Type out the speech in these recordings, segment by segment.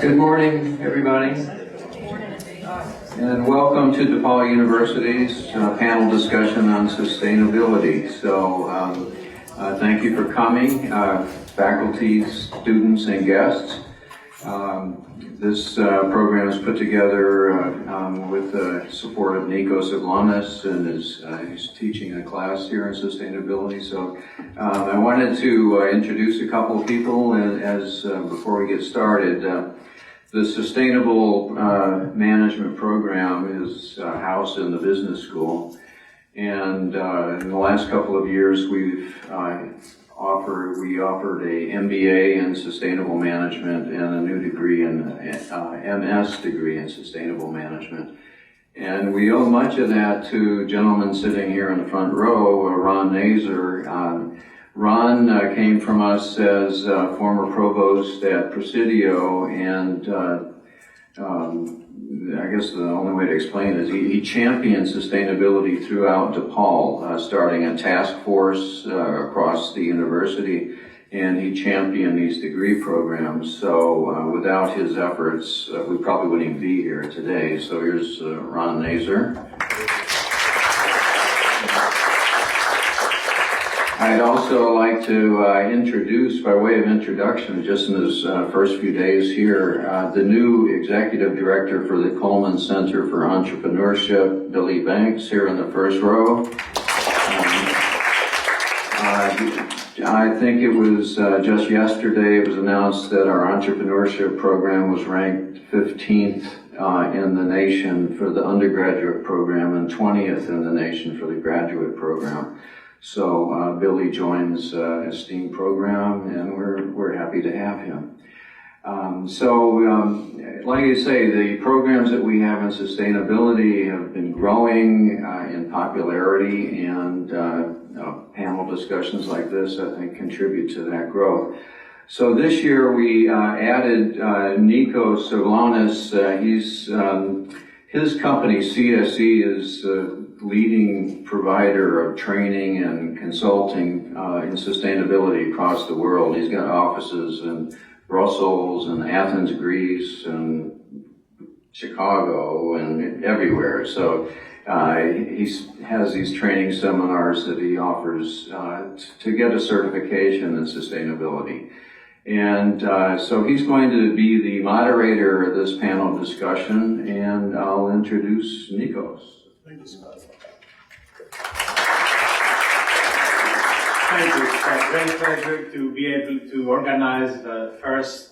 Good morning, everybody, and welcome to DePaul University's panel discussion on sustainability. So thank you for coming, faculty, students, and guests. This program is put together with the support of Nikos Avlanis, and he's teaching a class here in sustainability. So I wanted to introduce a couple of people before we get started. The Sustainable Management Program is housed in the business school, and in the last couple of years we offered a MBA in Sustainable Management and a new degree MS degree in Sustainable Management. And we owe much of that to a gentleman sitting here in the front row, Ron Nazer. Ron came from us as former provost at Presidio, and I guess the only way to explain it is he championed sustainability throughout DePaul, starting a task force across the university, and he championed these degree programs. So without his efforts, we probably wouldn't even be here today. So here's Ron Nazer. I'd also like to introduce, by way of introduction, just in his first few days here, the new executive director for the Coleman Center for Entrepreneurship, Billy Banks, here in the first row. I think it was just yesterday it was announced that our entrepreneurship program was ranked 15th in the nation for the undergraduate program and 20th in the nation for the graduate program. So Billy joins a STEAM program, and we're happy to have him. Like I say, the programs that we have in sustainability have been growing in popularity, and panel discussions like this, I think, contribute to that growth. So this year we added Nikos Avlanis. His company, CSE, is leading provider of training and consulting in sustainability across the world. He's got offices in Brussels and Athens, Greece, and Chicago, and everywhere. So he has these training seminars that he offers to get a certification in sustainability. And so he's going to be the moderator of this panel discussion, and I'll introduce Nikos. Thank you, Scott. Thank you. It's a great pleasure to be able to organize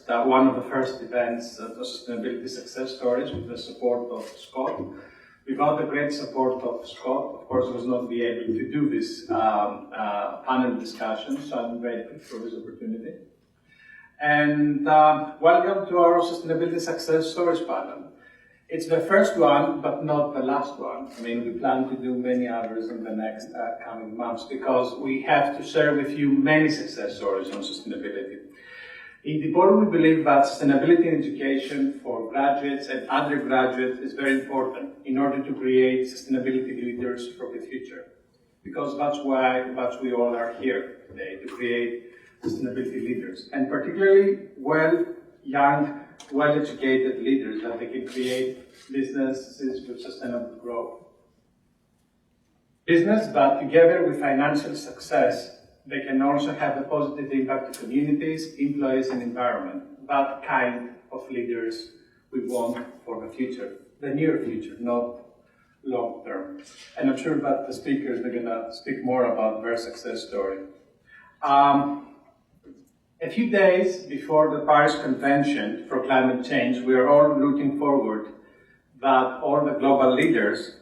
one of the first events, the Sustainability Success Stories, with the support of Scott. Without the great support of Scott, of course, I was not be able to do this panel discussion, so I'm grateful for this opportunity. And welcome to our Sustainability Success Stories panel. It's the first one, but not the last one. I mean, we plan to do many others in the next coming months, because we have to share with you many success stories on sustainability. In DePaul, we believe that sustainability in education for graduates and undergraduates is very important in order to create sustainability leaders for the future. Because that's we all are here today, to create sustainability leaders, and particularly young, well-educated leaders that they can create businesses with sustainable growth. Business, but together with financial success, they can also have a positive impact to communities, employees, and environment. That kind of leaders we want for the future, the near future, not long term. And I'm sure that the speakers are going to speak more about their success story. A few days before the Paris Convention for Climate Change, we are all looking forward that all the global leaders,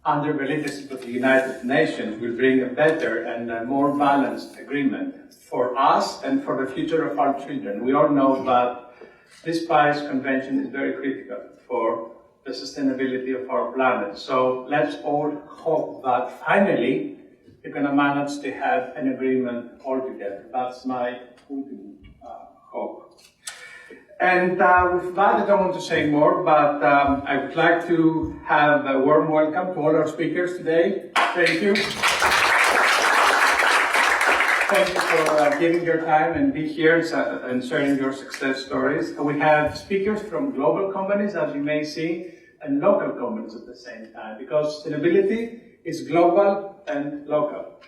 under the leadership of the United Nations, will bring a better and a more balanced agreement for us and for the future of our children. We all know that this Paris Convention is very critical for the sustainability of our planet. So let's all hope that finally we're going to manage to have an agreement all together. That's my ultimate hope. And with that, I don't want to say more, but I would like to have a warm welcome to all our speakers today. Thank you. Thank you for giving your time and be here and sharing your success stories. We have speakers from global companies, as you may see, and local companies at the same time, because sustainability is global and local.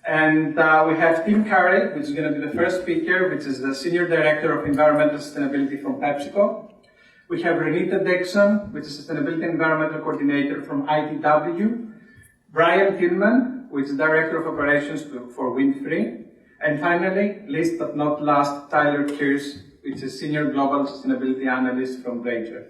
And we have Tim Carey, which is going to be the first speaker, which is the Senior Director of Environmental Sustainability from PepsiCo. We have Renita Dixon, which is Sustainability and Environmental Coordinator from ITW. Brian Tillman, which is Director of Operations for Windfree. And finally, last but not last, Tyler Kearse, which is Senior Global Sustainability Analyst from Brager.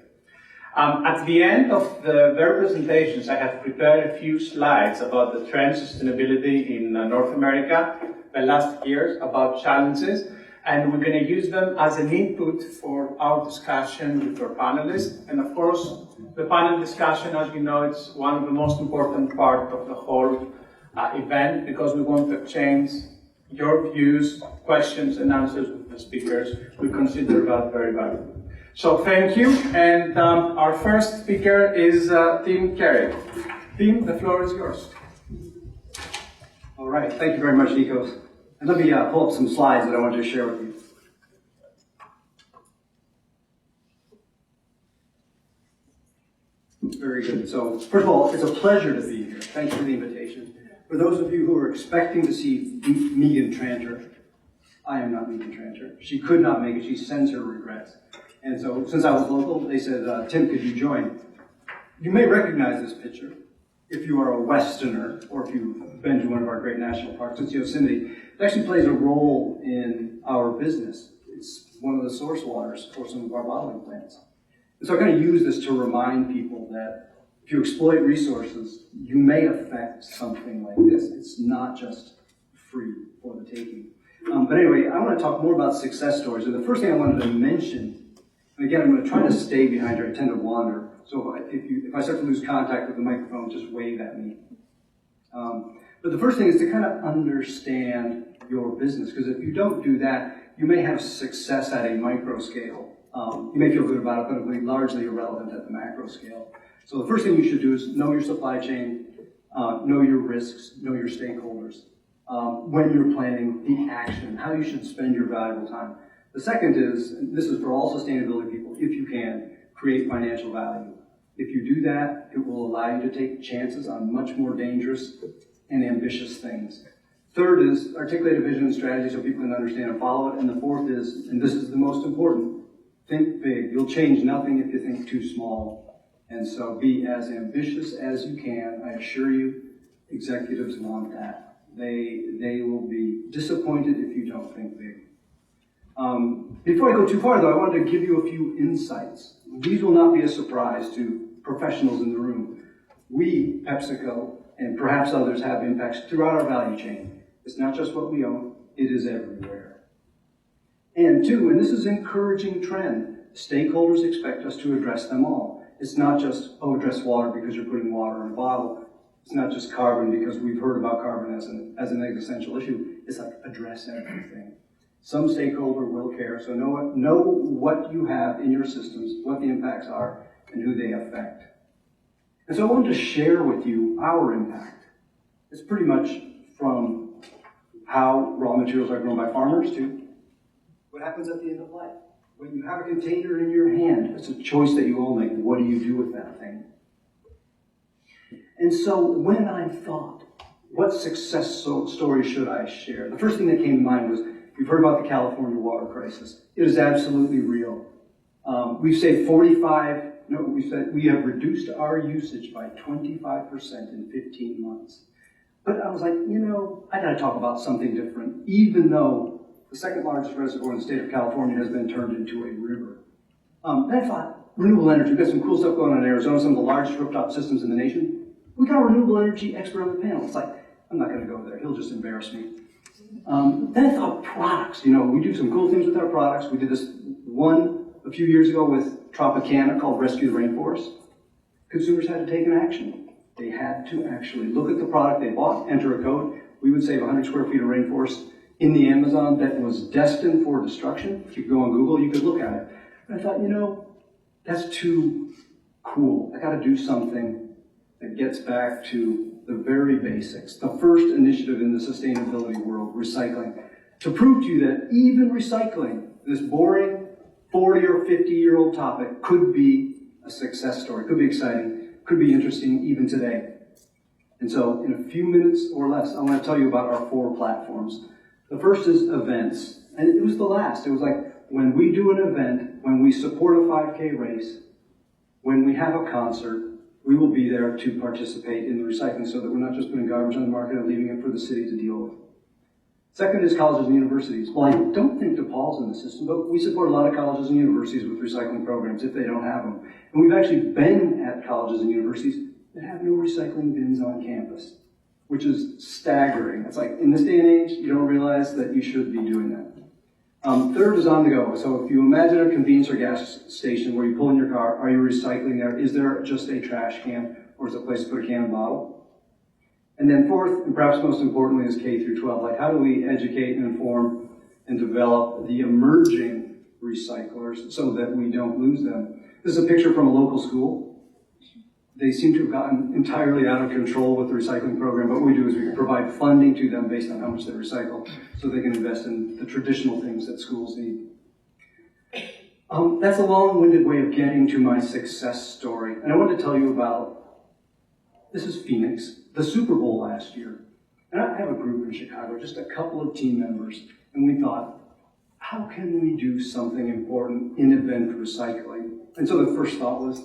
At the end of their presentations, I have prepared a few slides about the trend sustainability in North America the last years, about challenges, and we're going to use them as an input for our discussion with our panelists. And of course, the panel discussion, as you know, it's one of the most important part of the whole event, because we want to exchange your views, questions, and answers with the speakers. We consider that very valuable. So thank you, and our first speaker is Tim Carey. Tim, the floor is yours. All right, thank you very much, Nikos. And let me pull up some slides that I wanted to share with you. Very good. So, first of all, it's a pleasure to be here. Thanks for the invitation. For those of you who are expecting to see Megan Tranter, I am not Megan Tranter. She could not make it. She sends her regrets. And so, since I was local, they said, Tim, could you join? You may recognize this picture if you are a Westerner, or if you've been to one of our great national parks. It's Yosemite. It actually plays a role in our business. It's one of the source waters for some of our bottling plants. And so I kind of use this to remind people that if you exploit resources, you may affect something like this. It's not just free for the taking. But anyway, I want to talk more about success stories. And the first thing I wanted to mention, and again, I'm going to try to stay behind here. I tend to wander. So if I start to lose contact with the microphone, just wave at me. But the first thing is to kind of understand your business, because if you don't do that, you may have success at a micro scale. You may feel good about it, but it'll be largely irrelevant at the macro scale. So the first thing you should do is know your supply chain, know your risks, know your stakeholders. When you're planning the action, how you should spend your valuable time. The second is, and this is for all sustainability people, if you can, create financial value. If you do that, it will allow you to take chances on much more dangerous and ambitious things. Third is articulate a vision and strategy so people can understand and follow it. And the fourth is, and this is the most important, think big. You'll change nothing if you think too small. And so be as ambitious as you can. I assure you, executives want that. They will be disappointed if you don't think big. Before I go too far, though, I wanted to give you a few insights. These will not be a surprise to professionals in the room. We, PepsiCo, and perhaps others, have impacts throughout our value chain. It's not just what we own, it is everywhere. And two, and this is an encouraging trend, stakeholders expect us to address them all. It's not just, address water because you're putting water in a bottle. It's not just carbon because we've heard about carbon as an existential issue. It's like, address everything. Some stakeholder will care, so know what you have in your systems, what the impacts are, and who they affect. And so I wanted to share with you our impact. It's pretty much from how raw materials are grown by farmers to what happens at the end of life. When you have a container in your hand, it's a choice that you all make. What do you do with that thing? And so when I thought, what success story should I share? The first thing that came to mind was, you've heard about the California water crisis. It is absolutely real. We've saved we have reduced our usage by 25% in 15 months. But I was like, I gotta talk about something different, even though the second largest reservoir in the state of California has been turned into a river. Then I thought, renewable energy, we've got some cool stuff going on in Arizona, some of the largest rooftop systems in the nation. We got a renewable energy expert on the panel. It's like, I'm not gonna go there, he'll just embarrass me. Then I thought products, we do some cool things with our products. We did this one a few years ago with Tropicana called Rescue the Rainforest. Consumers had to take an action. They had to actually look at the product they bought, enter a code. We would save 100 square feet of rainforest in the Amazon that was destined for destruction. If you go on Google, you could look at it. And I thought, that's too cool. I gotta do something. that gets back to the very basics, the first initiative in the sustainability world, recycling, to prove to you that even recycling, this boring 40 or 50-year-old topic, could be a success story, could be exciting, could be interesting even today. And so in a few minutes or less, I want to tell you about our 4 platforms. The first is events, and it was the last. It was like, when we do an event, when we support a 5K race, when we have a concert, we will be there to participate in the recycling so that we're not just putting garbage on the market and leaving it for the city to deal with. Second is colleges and universities. Well, I don't think DePaul's in the system, but we support a lot of colleges and universities with recycling programs if they don't have them. And we've actually been at colleges and universities that have no recycling bins on campus, which is staggering. It's like, in this day and age, you don't realize that you should be doing that. Third is on the go. So if you imagine a convenience or gas station where you pull in your car, are you recycling there? Is there just a trash can, or is it a place to put a can and bottle? And then fourth, and perhaps most importantly, is K through 12. Like, how do we educate and inform and develop the emerging recyclers so that we don't lose them? This is a picture from a local school. They seem to have gotten entirely out of control with the recycling program. What we do is we provide funding to them based on how much they recycle so they can invest in the traditional things that schools need. That's a long-winded way of getting to my success story. And I want to tell you about, this is Phoenix, the Super Bowl last year. And I have a group in Chicago, just a couple of team members, and we thought, how can we do something important in event recycling? And so the first thought was,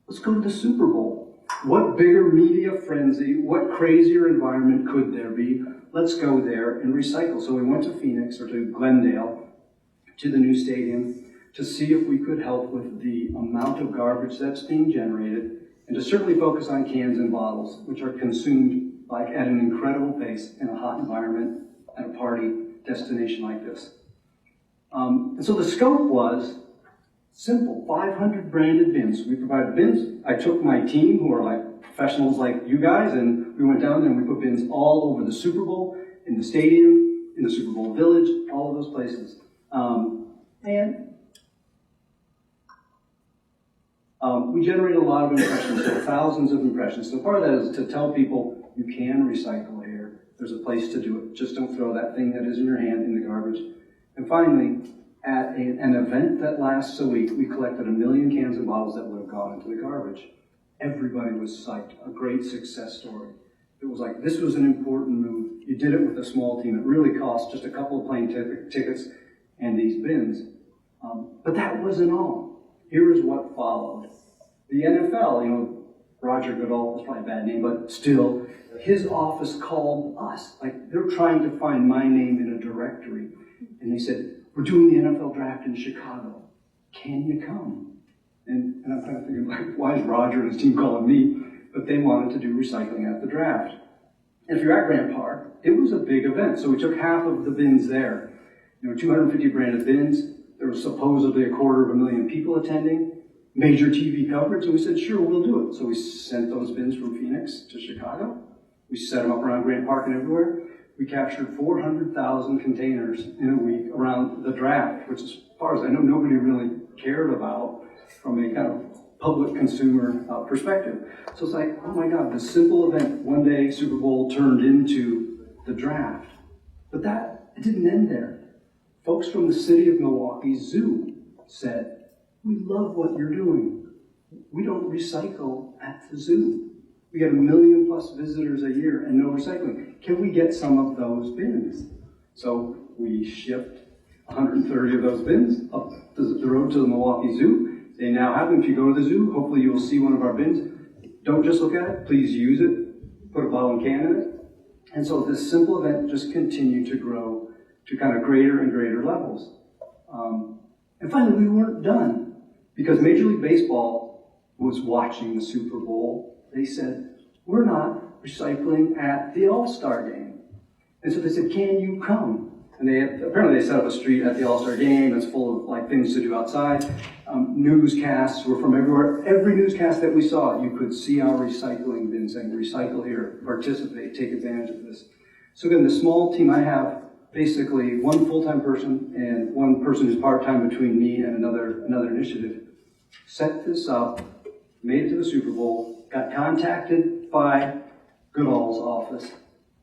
let's go to the Super Bowl. What bigger media frenzy, what crazier environment could there be? Let's go there and recycle. So we went to Phoenix, or to Glendale, to the new stadium, to see if we could help with the amount of garbage that's being generated, and to certainly focus on cans and bottles, which are consumed like at an incredible pace in a hot environment at a party destination like this. And so the scope was simple, 500 branded bins. We provided bins. I took my team, who are like professionals like you guys, and we went down there and we put bins all over the Super Bowl, in the stadium, in the Super Bowl village, all of those places. We generate a lot of impressions, so thousands of impressions. So part of that is to tell people you can recycle here. There's a place to do it. Just don't throw that thing that is in your hand in the garbage. And finally, at an event that lasts a week, we collected 1 million cans and bottles that would have gone into the garbage. Everybody was psyched. A great success story. It was like, this was an important move. You did it with a small team. It really cost just a couple of plane tickets and these bins. But that wasn't all. Here is what followed. The NFL, Roger Goodell, that's probably a bad name, but still, his office called us. Like, they're trying to find my name in a directory. And they said, we're doing the NFL draft in Chicago. Can you come? And I'm kind of thinking, like, why is Roger and his team calling me? But they wanted to do recycling at the draft. And if you're at Grant Park, it was a big event. So we took half of the bins there. 250 branded bins. There was supposedly 250,000 people attending. Major TV coverage. And we said, sure, we'll do it. So we sent those bins from Phoenix to Chicago. We set them up around Grant Park and everywhere. We captured 400,000 containers in a week around the draft, which, as far as I know, nobody really cared about from a kind of public consumer perspective. So it's like, oh my God, this simple event, one day Super Bowl turned into the draft. But it didn't end there. Folks from the city of Milwaukee Zoo said, we love what you're doing. We don't recycle at the zoo. We get 1 million plus visitors a year and no recycling. Can we get some of those bins? So we shipped 130 of those bins up the road to the Milwaukee Zoo. They now have them. If you go to the zoo, hopefully you will see one of our bins. Don't just look at it, please use it. Put a bottle and can in it. And so this simple event just continued to grow to kind of greater and greater levels. And finally, we weren't done. Because Major League Baseball was watching the Super Bowl, they said, we're not recycling at the All-Star game. And so they said, can you come? And apparently they set up a street at the All-Star game that's full of things to do outside. Newscasts were from everywhere. Every newscast that we saw, you could see our recycling bin saying, recycle here, participate, take advantage of this. So again, the small team I have, basically one full-time person and one person who's part-time between me and another initiative, set this up, made it to the Super Bowl, got contacted by Goodall's office,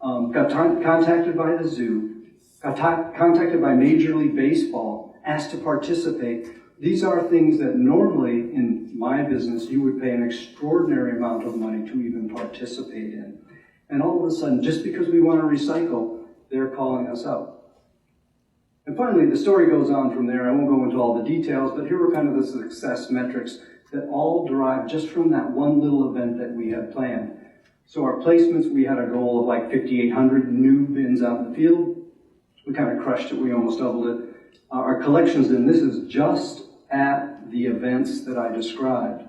got contacted by the zoo, got contacted by Major League Baseball, asked to participate. These are things that normally in my business you would pay an extraordinary amount of money to even participate in. And all of a sudden, just because we want to recycle, they're calling us up. And finally, the story goes on from there. I won't go into all the details, but here were kind of the success metrics that all derive just from that one little event that we had planned. So our placements, we had a goal of like 5,800 new bins out in the field. We kind of crushed it. We almost doubled it. Our collections, and this is just at the events that I described,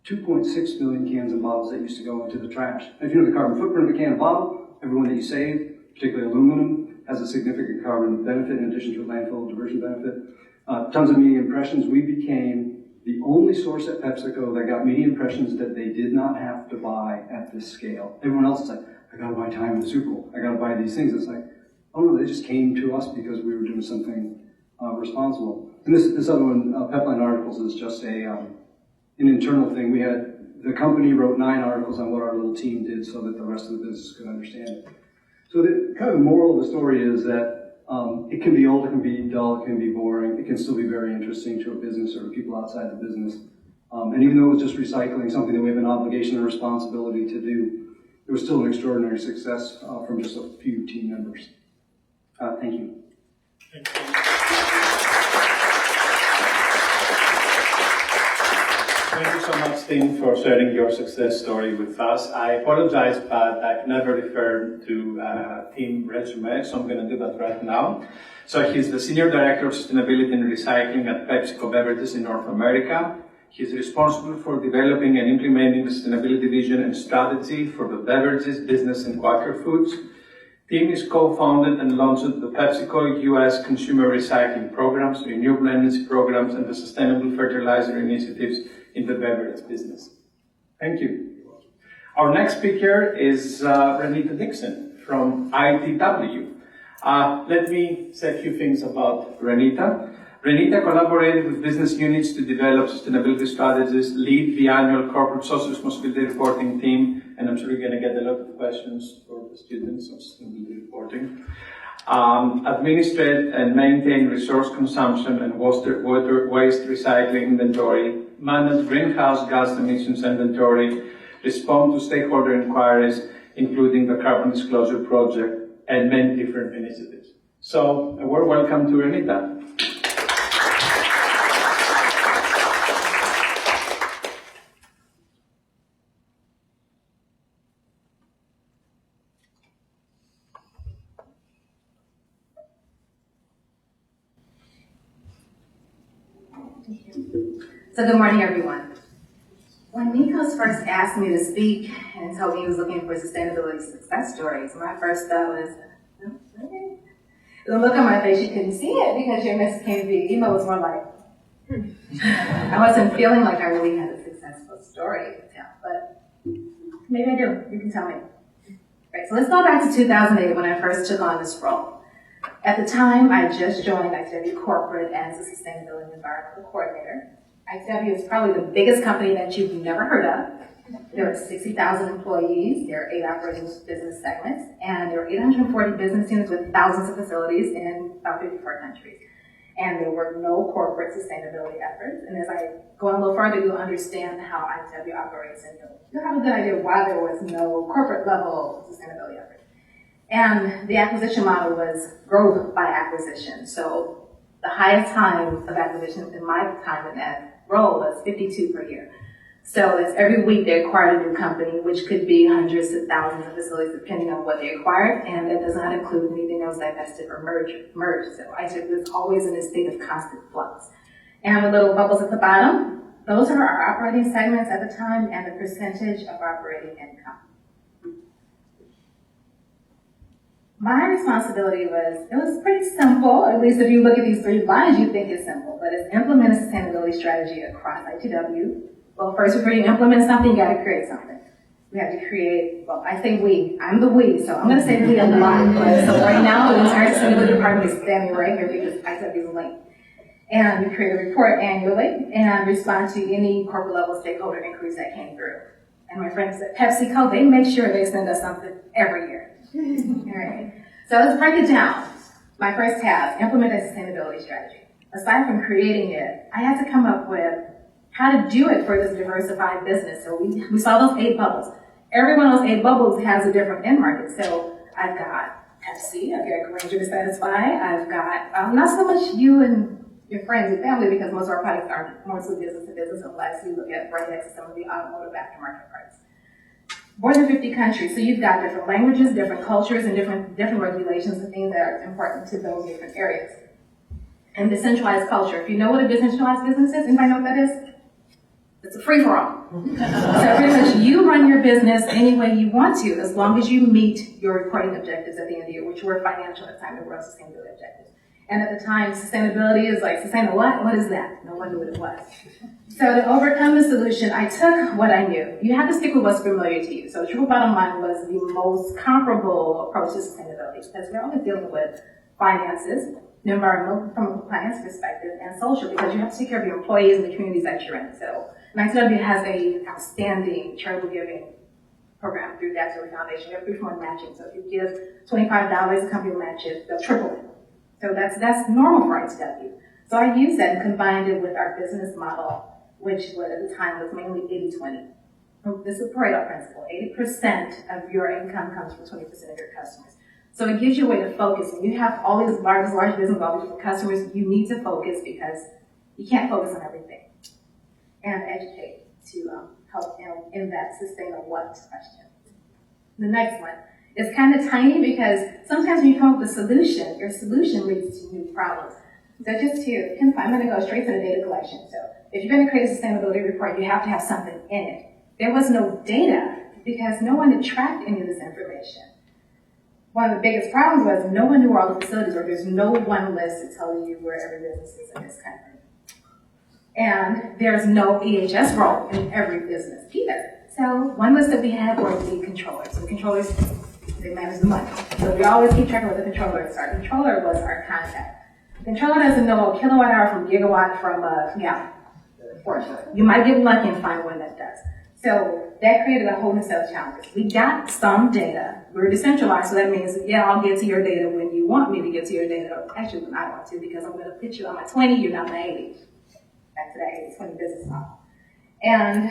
2.6 million cans and bottles that used to go into the trash. And if you know the carbon footprint of a can and bottle, everyone that you save, particularly aluminum, has a significant carbon benefit in addition to a landfill diversion benefit. Tons of media impressions. We became the only source at PepsiCo that got media impressions that they did not have to buy at this scale. Everyone else is like, I gotta buy time in the Super Bowl. I gotta buy these things. It's like, oh no, they just came to us because we were doing something responsible. And this other one, Pepline Articles, is just an internal thing. We had, the company wrote 9 articles on what our little team did so that the rest of the business could understand it. So the kind of moral of the story is that it can be old, it can be dull, it can be boring, it can still be very interesting to a business or to people outside the business. And even though it was just recycling, something that we have an obligation and responsibility to do, it was still an extraordinary success from just a few team members. Thank you. Thank you. Thank you so much, Tim, for sharing your success story with us. I apologize, but I've never referred to Tim resume, so I'm going to do that right now. So he's the Senior Director of Sustainability and Recycling at PepsiCo Beverages in North America. He's responsible for developing and implementing the sustainability vision and strategy for the beverages business and Quaker Foods. Tim is co-founded and launched the PepsiCo US Consumer Recycling Programs, Renewable Energy Programs, and the Sustainable Fertilizer Initiatives in the beverage business. Thank you. Our next speaker is Renita Dixon from ITW. Let me say a few things about Renita. Renita collaborated with business units to develop sustainability strategies, lead the annual corporate social responsibility reporting team, and I'm sure you're going to get a lot of questions for the students on sustainability reporting. Administrate and maintain resource consumption and water waste recycling inventory, manage greenhouse gas emissions inventory, respond to stakeholder inquiries, including the Carbon Disclosure Project, and many different initiatives. So, a warm welcome to Renita. So good morning, everyone. When Nikos first asked me to speak and told me he was looking for sustainability success stories, my first thought was, oh, okay. The look on my face, you couldn't see it because you're Miss KV. Emo was more like, I wasn't feeling like I really had a successful story to tell, but maybe I do. You can tell me. Right, so let's go back to 2008 when I first took on this role. At the time, I just joined ITW Corporate as a Sustainability and Environmental Coordinator. ITW is probably the biggest company that you've never heard of. There are 60,000 employees, there are 8 operating business segments, and there are 840 business units with thousands of facilities in about 54 countries. And there were no corporate sustainability efforts. And as I go on a little further, you'll understand how ITW operates, and you'll have a good idea why there was no corporate level sustainability effort. And the acquisition model was growth by acquisition. So the highest time of acquisition in my time in that role was 52 per year. So that's every week they acquired a new company, which could be hundreds to thousands of facilities depending on what they acquired, and that does not include anything that was divested or merged. So ITW was always in this state of constant flux. And the little bubbles at the bottom, those are our operating segments at the time and the percentage of operating income. My responsibility it was pretty simple, at least if you look at these 3 lines, you think it's simple, but it's implement a sustainability strategy across ITW. Well, first, before you implement something, you gotta create something. We have to create, well, I say we, I'm the we, so I'm gonna say we a lot. So right now, the entire sustainability department is standing right here because ITW is linked. And we create a report annually and respond to any corporate level stakeholder inquiries that came through. And my friends at PepsiCo, they make sure they send us something every year. All right. So let's break it down. My first task, implement a sustainability strategy. Aside from creating it, I had to come up with how to do it for this diversified business. So we saw those 8 bubbles. Every one of those 8 bubbles has a different end market. So I've got Pepsi, I've got Granger to satisfy, I've got not so much you and your friends and family because most of our products are mostly business to business unless you look at right next to some of the automotive aftermarket parts. More than 50 countries, so you've got different languages, different cultures, and different regulations and things that are important to those different areas. And decentralized culture. If you know what a decentralized business is, anybody know what that is? It's a free-for-all. So pretty much you run your business any way you want to, as long as you meet your reporting objectives at the end of the year, which were financial at the time, the world sustainability objectives. And at the time, sustainability is like, sustainable what? What is that? No one knew what it was. So to overcome the solution, I took what I knew. You have to stick with what's familiar to you. So the triple bottom line was the most comparable approach to sustainability, because we're only dealing with finances, the environmental from a compliance perspective, and social, because you have to take care of your employees and the communities that you're in. So NICW has a outstanding charitable giving program through the Daxter Foundation. We have 3-for-1 matching. So if you give $25, the company will match it, they'll triple it. So that's normal for ITW. So I used that and combined it with our business model, which at the time was mainly 80-20. This is a Pareto principle. 80% of your income comes from 20% of your customers. So it gives you a way to focus. When you have all these large business, all these different customers, you need to focus because you can't focus on everything. And educate to help in that sustainable what question. The next one is kind of tiny because sometimes when you come up with a solution, your solution leads to new problems. So just to confine, I'm going to go straight to the data collection. So if you're going to create a sustainability report, you have to have something in it. There was no data because no one had tracked any of this information. One of the biggest problems was no one knew where all the facilities were. There's no one list to tell you where every business is in this country. And there's no EHS role in every business either. So one list that we had were the controllers. So the controllers, they manage the money. So we always keep track of what the controllers are. The controller was our contact. The controller doesn't know a kilowatt hour from gigawatt from fortunately. You might get lucky and find one that does. So that created a whole new set of challenges. We got some data. We're decentralized, so that means, I'll get to your data when you want me to get to your data. Actually, when I want to, because I'm going to put you on my 20, you're not my 80. Back to that 80-20 business model. And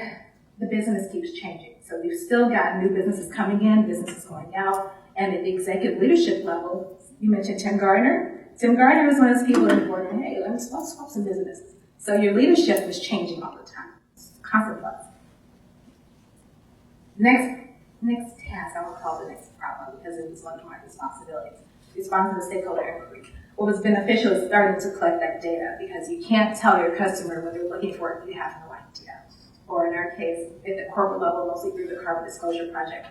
the business keeps changing. So we've still got new businesses coming in, businesses going out, and at the executive leadership level, you mentioned Tim Gardner. Tim Gardner was one of those people in the board, hey, let's swap some businesses. So your leadership is changing all the time. It's constant flux. Next task, I will call the next problem because it was one of my responsibilities. Respond to the stakeholder inquiry. What was beneficial is starting to collect that data because you can't tell your customer what they're looking for if you have no idea. Or in our case, at the corporate level, mostly through the Carbon Disclosure Project,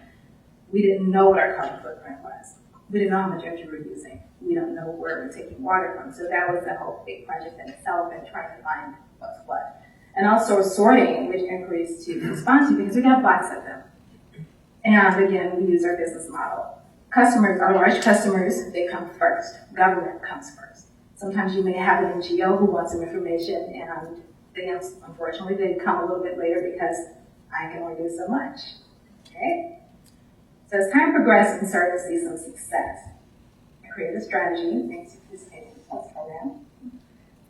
we didn't know what our carbon footprint was. We didn't know how much energy we were using. We don't know where we're taking water from. So that was a whole big project in itself and trying to find what's what. And also sorting which inquiries to respond to because we got box of them. And again, we use our business model. Customers, our large customers, they come first. Government comes first. Sometimes you may have an NGO who wants some information and unfortunately, they come a little bit later because I can only do so much. Okay? So as time progressed and started to see some success, I created a strategy and participated in the Plus program.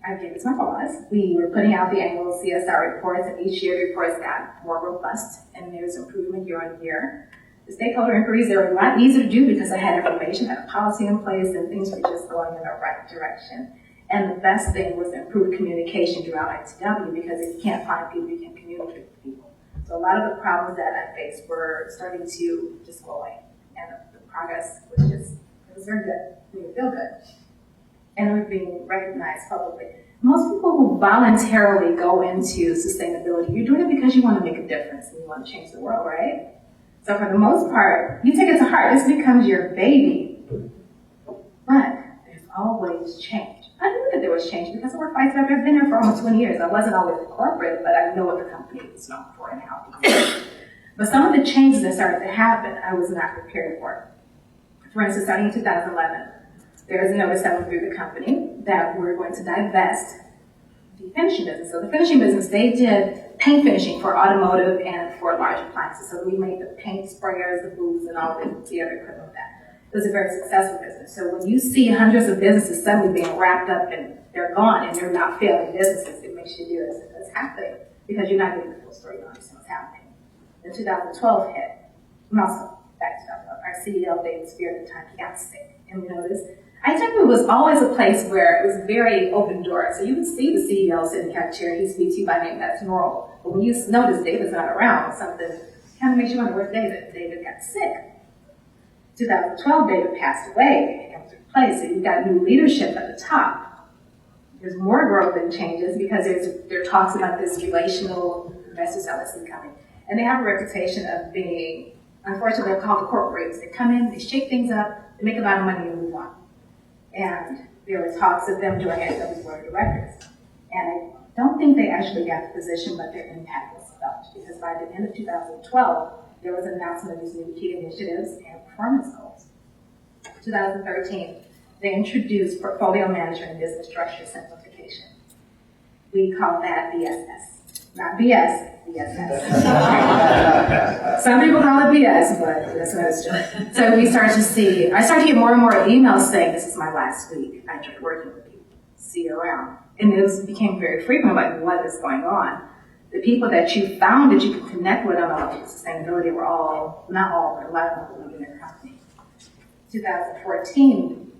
I gave it to my boss. We were putting out the annual CSR reports, and each year the reports got more robust, and there was improvement year on year. The stakeholder inquiries, they were a lot easier to do because I had information, had a policy in place, and things were just going in the right direction. And the best thing was improved communication throughout ITW because if you can't find people, you can communicate with people. So a lot of the problems that I faced were starting to just go away. And the progress was it was very good. We would feel good. And we're being recognized publicly. Most people who voluntarily go into sustainability, you're doing it because you want to make a difference and you want to change the world, right? So for the most part, you take it to heart. This becomes your baby. But there's always change. I knew that there was change because I worked for ITW. I've been here for almost 20 years. I wasn't always corporate, but I know what the company is known for and how it goes. But some of the changes that started to happen, I was not prepared for. For instance, starting in 2011, there was a notice that went through the company that we're going to divest the finishing business. So the finishing business, they did paint finishing for automotive and for large appliances. So we made the paint sprayers, the booths, and all the other equipment with that. It was a very successful business. So when you see hundreds of businesses suddenly being wrapped up and they're gone and they're not failing businesses, it makes you do this. It's happening because you're not getting the full story on what's happening. In 2012 hit, and also back to 2012, our CEO, David Spear, at the time, he got sick. And we noticed ITW was always a place where it was very open door. So you would see the CEO sit in the cafeteria, he speaks to you by name, that's normal. But when you notice David's not around, something kind of makes you wonder, where's David? David got sick. 2012, David passed away and took place, so you've got new leadership at the top. There's more growth and changes because there are talks about this relational investors LLC coming. And they have a reputation of being, unfortunately, they're called the corporates. They come in, they shake things up, they make a lot of money and move on. And there were talks of them joining ITW board of directors. And I don't think they actually got the position, but their impact was felt. Because by the end of 2012, there was an announcement of these new key initiatives and performance goals. 2013, they introduced portfolio management and business structure simplification. We call that BSS. Not BS, BSS. Some people call it BS, but that's what it's doing. So we started to see, I started to get more and more emails saying, this is my last week. I enjoyed working with you. See you around. And it became very frequent, like, what is going on? The people that you found that you could connect with on sustainability were all, not all, but a lot of them in their company. 2014,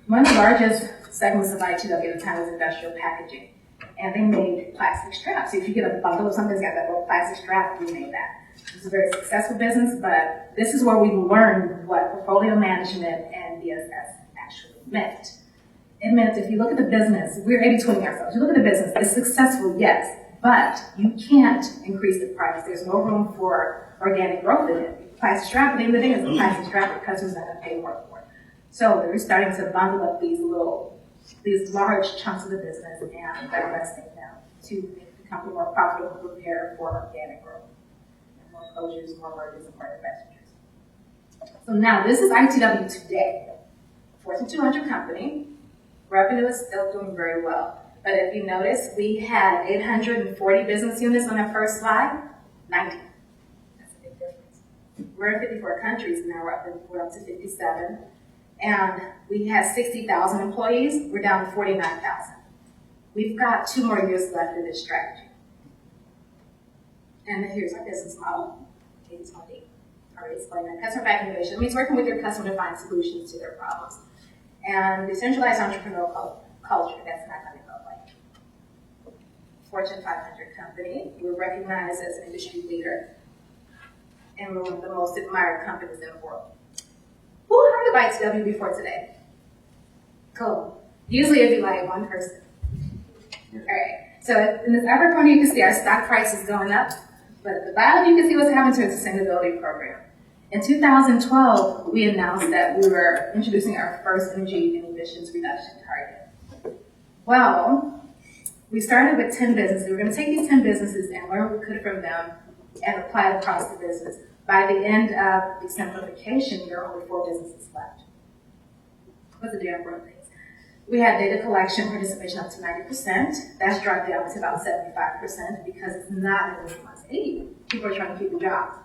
one of the largest segments of ITW at the time was industrial packaging. And they made plastic straps. So if you get a bundle of something that's got that little plastic strap, we made that. It was a very successful business, but this is where we learned what portfolio management and BSS actually meant. It meant if you look at the business, we're 80-20 ourselves. You look at the business, it's successful, yes, but you can't increase the price. There's no room for organic growth in it. Plastic strap, the thing is a plastic strap, the customer's not going to pay more for it. So they're starting to bundle up these large chunks of the business and divesting them to make the company more profitable, prepare for organic growth. And more closures, more mergers, and more divestitures. So now this is ITW today. Fortune 200 company. Revenue is still doing very well. But if you notice, we had 840 business units on our first slide, 90. That's a big difference. We're in 54 countries now, we're up to 57. And we had 60,000 employees, we're down to 49,000. We've got 2 more years left in this strategy. And here's our business model. It's already explained that. Customer back innovation means working with your customer to find solutions to their problems. And decentralized entrepreneurial culture, that's not going to go away. Fortune 500 company, we're recognized as an industry leader. And we're one of the most admired companies in the world. Who heard of ITW before today? Cool. Usually it'd be like one person. All right. So in this upper corner, you can see our stock price is going up. But at the bottom, you can see what's happening to our sustainability program. In 2012, we announced that we were introducing our first energy and emissions reduction target. Well, we started with 10 businesses. We were going to take these 10 businesses and learn what we could from them and apply it across the business. By the end of the simplification, there are only 4 businesses left. What's the damn growth things? We had data collection participation up to 90%. That's dropped down to about 75% because it's not in the 80. People are trying to keep the jobs.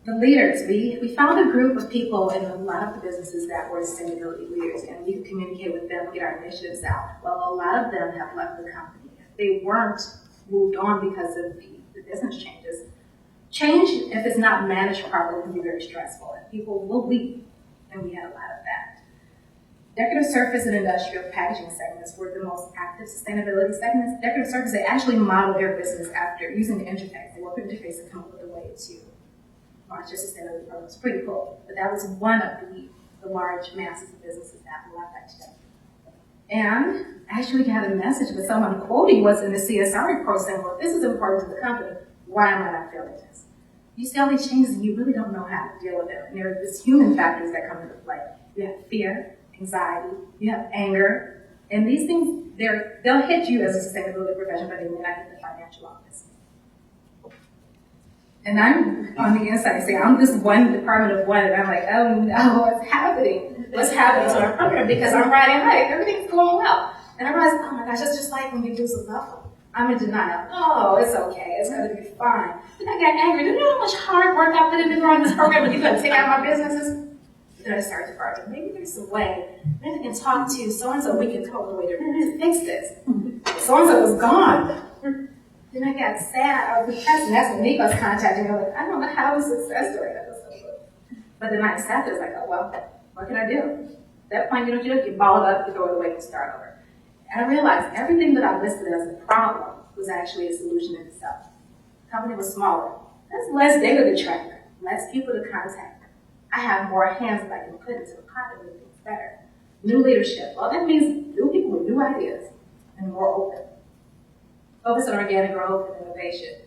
The leaders, we found a group of people in a lot of the businesses that were sustainability leaders, and we could communicate with them, get our initiatives out. Well, a lot of them have left the company. They weren't moved on because of the business changes. Change, if it's not managed properly, can be very stressful, and people will leave, and we had a lot of that. Decorative surface and industrial packaging segments were the most active sustainability segments. Decorative surface, they actually modeled their business after using the interface. They worked with the interface to come up with a way to launch their sustainability program. It's pretty cool. But that was one of the large masses of businesses that left that today. And I actually got a message with someone quoting what's in the CSR report saying, well, this is important to the company. Why am I not feeling this? You see all these changes and you really don't know how to deal with them. And there are these human factors that come into play. You have fear, anxiety, you have anger, and these things, they'll hit you as a sustainability professional, but they may not hit the financial office. And I'm on the inside saying, I'm this one department of one, and I'm like, oh no, what's happening? What's happening to our program? Because I'm riding high, everything's going well. And I realized, oh my gosh, that's just like when you lose a loved one. I'm in denial. Oh, it's okay. It's going to be fine. Then I got angry. Do you know how much hard work I put into growing this program and you couldn't take out my businesses? Then I started to bargain. Maybe there's a way. Maybe I can talk to so-and-so. We can talk a way to fix this. So-and-so was gone. Then I got sad. I was depressed, and that's when Nico's contacted me. I was like, I don't know how a success story that was so good. But then I accepted. It's like, oh, well, what can I do? At that point, you ball it up, you throw it away, and start over. And I realized everything that I listed as a problem was actually a solution in itself. The company was smaller. That's less data to track, less people to contact. I have more hands that I can put into the pot to make things better. New leadership. Well, that means new people with new ideas and more open. Focus on organic growth and innovation.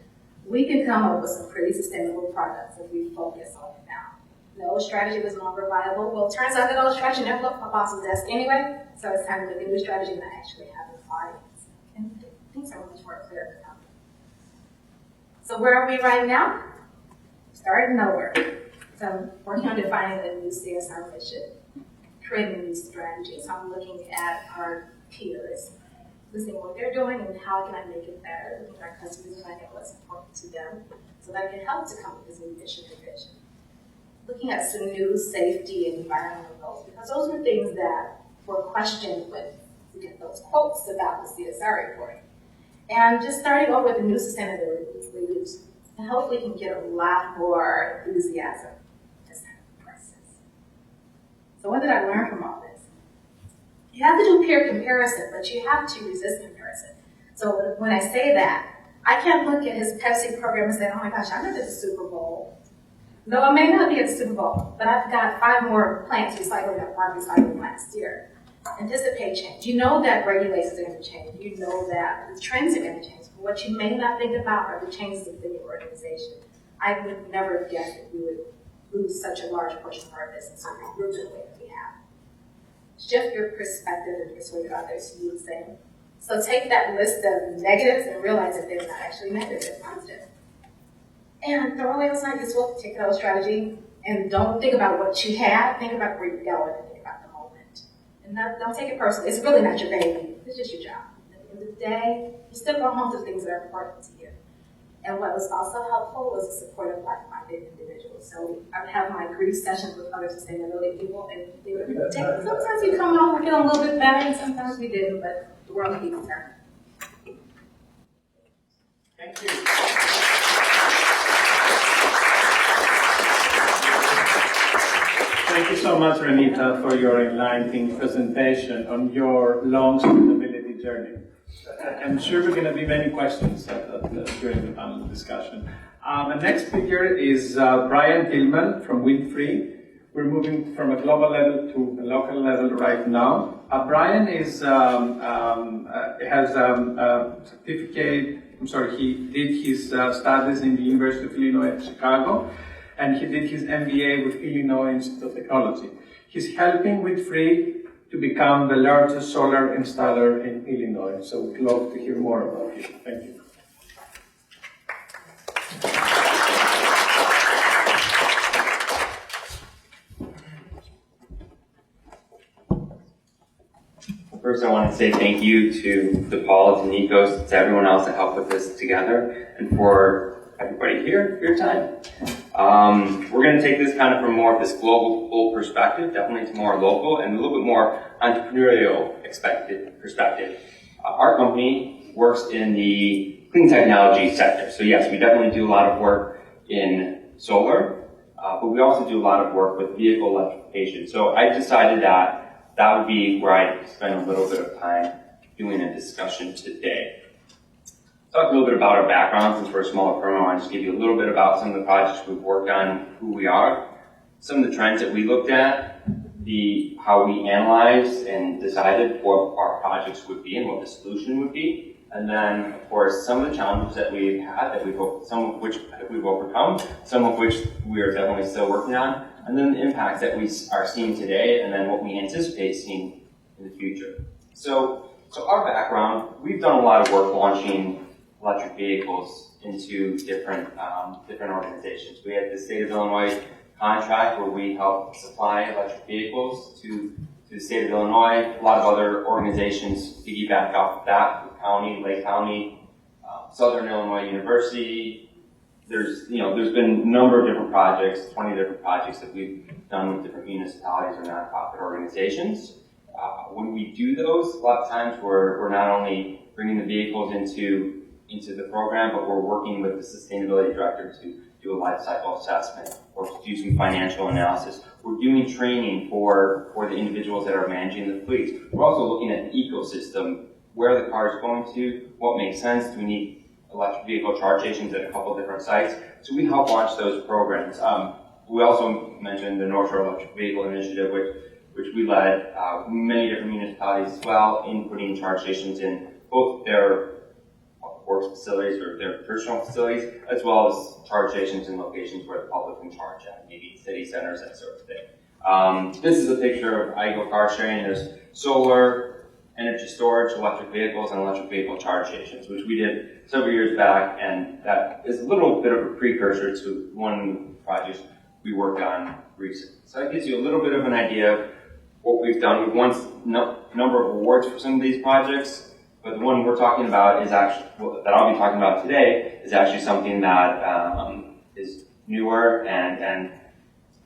We can come up with some pretty sustainable products if we focus on it now. The old strategy was no longer viable. Well, it turns out that old strategy never left my boss's desk anyway, so it's time to make a new strategy that actually have an audience. And things are much more clear now. So where are we right now? Starting nowhere. So I'm working on defining a new CSR mission, creating a new strategy. So I'm looking at our peers, listening to what they're doing and how can I make it better, looking at our customers and finding out what's important to them so that I can help to come with this new mission and vision. Looking at some new safety and environmental goals, because those were things that were questioned when we get those quotes about the CSR reporting. And just starting over with the new sustainability reviews, and hopefully we can get a lot more enthusiasm in this kind of process. So what did I learn from all this? You have to do peer comparison, but you have to resist comparison. So when I say that, I can't look at his Pepsi program and say, oh my gosh, I'm at the Super Bowl. Though I may not be at the Super Bowl, but I've got 5 more plants recycling that weren't recycled last year. Anticipate change. You know that regulations are going to change. You know that the trends are going to change. But what you may not think about are the changes within your organization. I would never have guessed that we would lose such a large portion of our business or improve the way that we have. Shift your perspective and persuade others to do the same. So take that list of negatives and realize that they're not actually negative, they're positive. And throw away those ideas, take that old strategy, and don't think about what you had, think about where you're going, and think about the moment. And don't take it personally. It's really not your baby. It's just your job. At the end of the day, you still go home to things that are important to you. And what was also helpful was the support of like-minded individuals. So I would have my grief sessions with other sustainability people, and they would take, sometimes we come home, we're feeling a little bit better, and sometimes we didn't, but the world keeps turning. Thank you. Thank you so much, Renita, for your enlightening presentation on your long sustainability journey. I'm sure we're going to be many questions during the panel discussion. The next speaker is Brian Tillman from Windfree. We're moving from a global level to a local level right now. Brian has a certificate. He did his studies in the University of Illinois at Chicago, and he did his MBA with Illinois Institute of Technology. He's helping Windfree to become the largest solar installer in Illinois. So we'd love to hear more about it. Thank you. First, I want to say thank you to DePaul, to Nikos, to everyone else that helped put this together, and for everybody here for your time. We're going to take this kind of from more of this global perspective, definitely to more local, and a little bit more entrepreneurial perspective. Our company works in the clean technology sector. So yes, we definitely do a lot of work in solar, but we also do a lot of work with vehicle electrification. So I decided that would be where I'd spend a little bit of time doing a discussion today. Talk a little bit about our background. Since we're a smaller firm, I want to just give you a little bit about some of the projects we've worked on, who we are, some of the trends that we looked at, how we analyzed and decided what our projects would be and what the solution would be, and then, of course, some of the challenges that we've had, some of which we've overcome, some of which we are definitely still working on, and then the impacts that we are seeing today, and then what we anticipate seeing in the future. So our background, we've done a lot of work launching electric vehicles into different organizations. We had the state of Illinois contract where we help supply electric vehicles to the state of Illinois. A lot of other organizations piggyback off of that, the county, Lake County, Southern Illinois University. There's been a number of different projects, 20 different projects that we've done with different municipalities or nonprofit organizations. When we do those, a lot of times we're not only bringing the vehicles into the program, but we're working with the sustainability director to do a life cycle assessment or to do some financial analysis. We're doing training for the individuals that are managing the fleets. We're also looking at the ecosystem, where the car is going to, what makes sense. Do we need electric vehicle charge stations at a couple different sites? So we help launch those programs. We also mentioned the North Shore Electric Vehicle Initiative, which we led many different municipalities as well in putting charge stations in both their works facilities or their personal facilities, as well as charge stations in locations where the public can charge at, maybe city centers, that sort of thing. This is a picture of iGo car sharing. There's solar, energy storage, electric vehicles, and electric vehicle charge stations, which we did several years back, and that is a little bit of a precursor to one project we worked on recently. So that gives you a little bit of an idea of what we've done. We've won a number of awards for some of these projects, but the one we're talking about is actually, that I'll be talking about today, is actually something that is newer and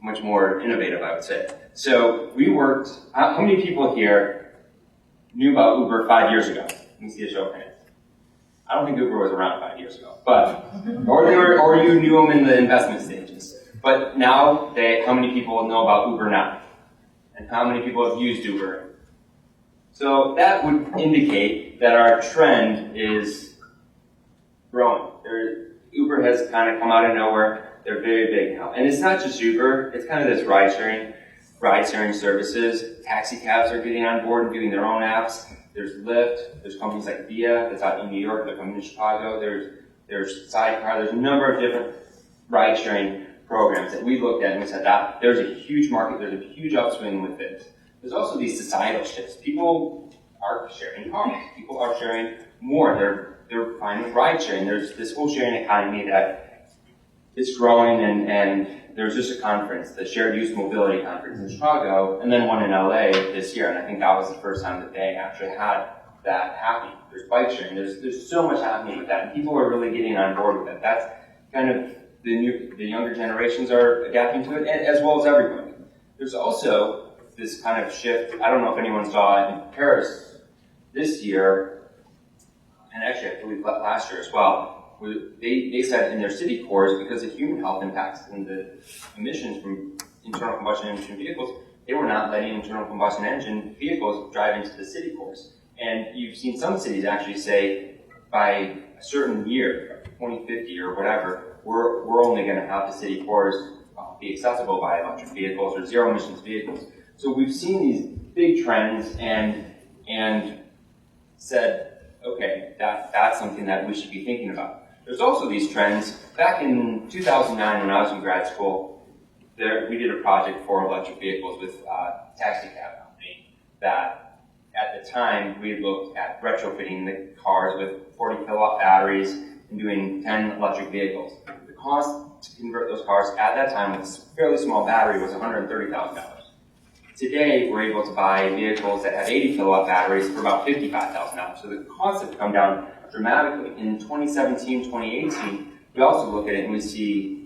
much more innovative, I would say. So we worked, how many people here knew about Uber 5 years ago? Let me see a show of hands. I don't think Uber was around 5 years ago, but, or you knew them in the investment stages. But now, how many people know about Uber now? And how many people have used Uber? So that would indicate that our trend is growing. Uber has kind of come out of nowhere. They're very big now. And it's not just Uber, it's kind of this ride-sharing services. Taxi cabs are getting on board and doing their own apps. There's Lyft, there's companies like Via that's out in New York, they're coming to Chicago. There's Sidecar, there's a number of different ride-sharing programs that we looked at and we said that there's a huge market, there's a huge upswing with it. There's also these societal shifts. People are sharing cars. People are sharing more. They're fine with ride sharing. There's this whole sharing economy that is growing, and there's just a conference, the Shared Use Mobility Conference in Chicago, and then one in LA this year, and I think that was the first time that they actually had that happening. There's bike sharing. There's so much happening with that, and people are really getting on board with it. That's kind of the younger generations are adapting to it, as well as everybody. There's also this kind of shift. I don't know if anyone saw it in Paris this year, and actually I believe last year as well. They said in their city cores, because of human health impacts and the emissions from internal combustion engine vehicles, they were not letting internal combustion engine vehicles drive into the city cores. And you've seen some cities actually say by a certain year, 2050 or whatever, we're only going to have the city cores be accessible by electric vehicles or zero emissions vehicles. So we've seen these big trends and said, okay, that's something that we should be thinking about. There's also these trends. Back in 2009 when I was in grad school, we did a project for electric vehicles with a taxi cab company that at the time we looked at retrofitting the cars with 40 kilowatt batteries and doing 10 electric vehicles. The cost to convert those cars at that time with a fairly small battery was $130,000. Today, we're able to buy vehicles that have 80 kilowatt batteries for about $55,000. So the costs have come down dramatically. In 2017, 2018, we also look at it and we see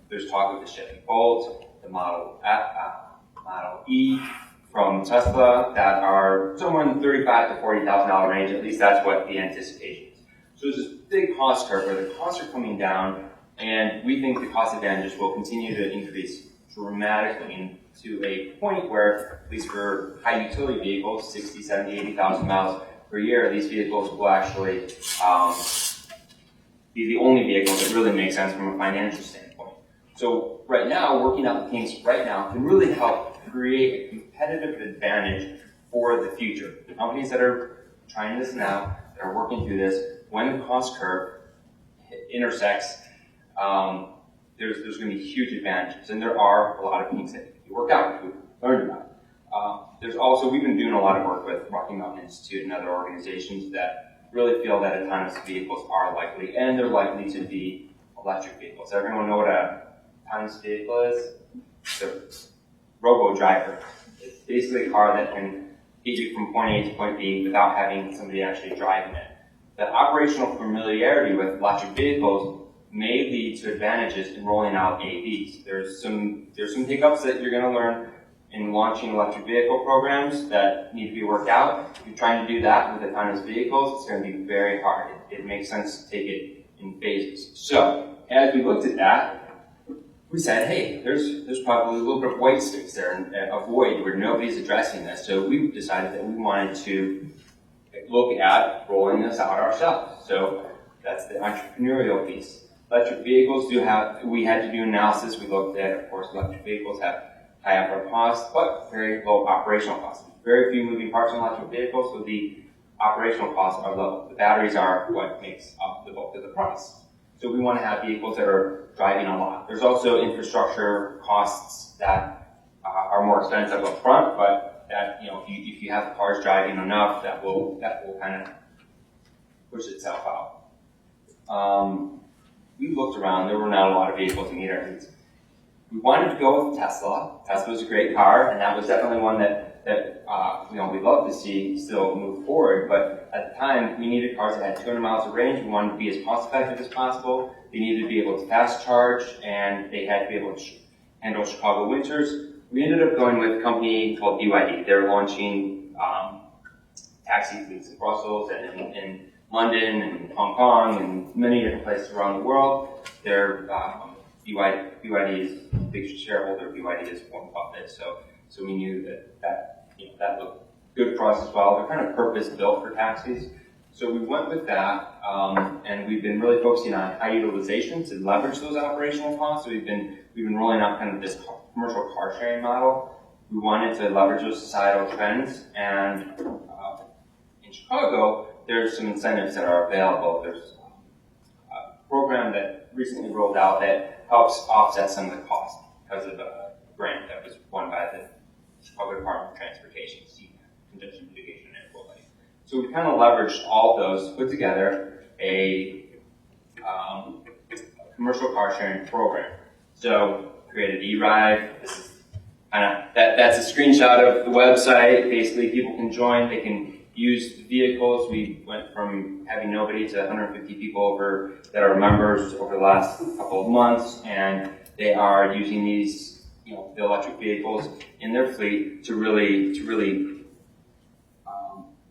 there's talk of the Chevy Bolt, the Model E from Tesla that are somewhere in the $35,000 to $40,000 range. At least that's what the anticipation is. So there's this big cost curve where the costs are coming down, and we think the cost advantages will continue to increase dramatically to a point where, at least for high utility vehicles, 60, 70, 80,000 miles per year, these vehicles will actually be the only vehicles that really make sense from a financial standpoint. So right now, working out the kinks right now can really help create a competitive advantage for the future. The companies that are trying this now, that are working through this, when the cost curve intersects, there's going to be huge advantages, and there are a lot of kinks that you work out, we've learned about. There's also, we've been doing a lot of work with Rocky Mountain Institute and other organizations that really feel that autonomous vehicles are likely, and they're likely to be electric vehicles. Everyone know what a autonomous vehicle is? It's a robo-driver. It's basically a car that can get you from point A to point B without having somebody actually driving it. the operational familiarity with electric vehicles may lead to advantages in rolling out AVs. There's some hiccups that you're going to learn in launching electric vehicle programs that need to be worked out. If you're trying to do that with autonomous vehicles, it's going to be very hard. It makes sense to take it in phases. So, as we looked at that, we said, hey, there's probably a little bit of white space there and a void where nobody's addressing this. So we decided that we wanted to look at rolling this out ourselves. So that's the entrepreneurial piece. Electric vehicles we had to do analysis. We looked at, of course, electric vehicles have high upfront costs, but very low operational costs. Very few moving parts in electric vehicles, so the operational costs are low. The batteries are what makes up the bulk of the price. So we want to have vehicles that are driving a lot. There's also infrastructure costs that are more expensive up front, but that, if you have the cars driving enough, that will kind of push itself out. We looked around, there were not a lot of vehicles to meet our needs. We wanted to go with Tesla. Tesla was a great car, and that was definitely one that we'd love to see still move forward. But at the time, we needed cars that had 200 miles of range. We wanted to be as cost effective as possible. They needed to be able to fast charge, and they had to be able to handle Chicago winters. We ended up going with a company called BYD. They're launching taxi fleets in Brussels and in London and Hong Kong and many different places around the world. They're BYD is a big shareholder. BYD is Warren Buffett, so we knew that looked good for us as well. They're kind of purpose built for taxis, so we went with that, and we've been really focusing on high utilization to leverage those operational costs. So we've been rolling out kind of this commercial car sharing model. We wanted to leverage those societal trends, and in Chicago, there's some incentives that are available. There's a program that recently rolled out that helps offset some of the costs because of a grant that was won by the Chicago Department of Transportation, Congestion Mitigation and Air Quality. So we kind of leveraged all of those, put together a commercial car sharing program. So created eRide. This is that's a screenshot of the website. Basically, people can join. They can use the vehicles. We went from having nobody to 150 people that are members over the last couple of months, and they are using these, the electric vehicles in their fleet to really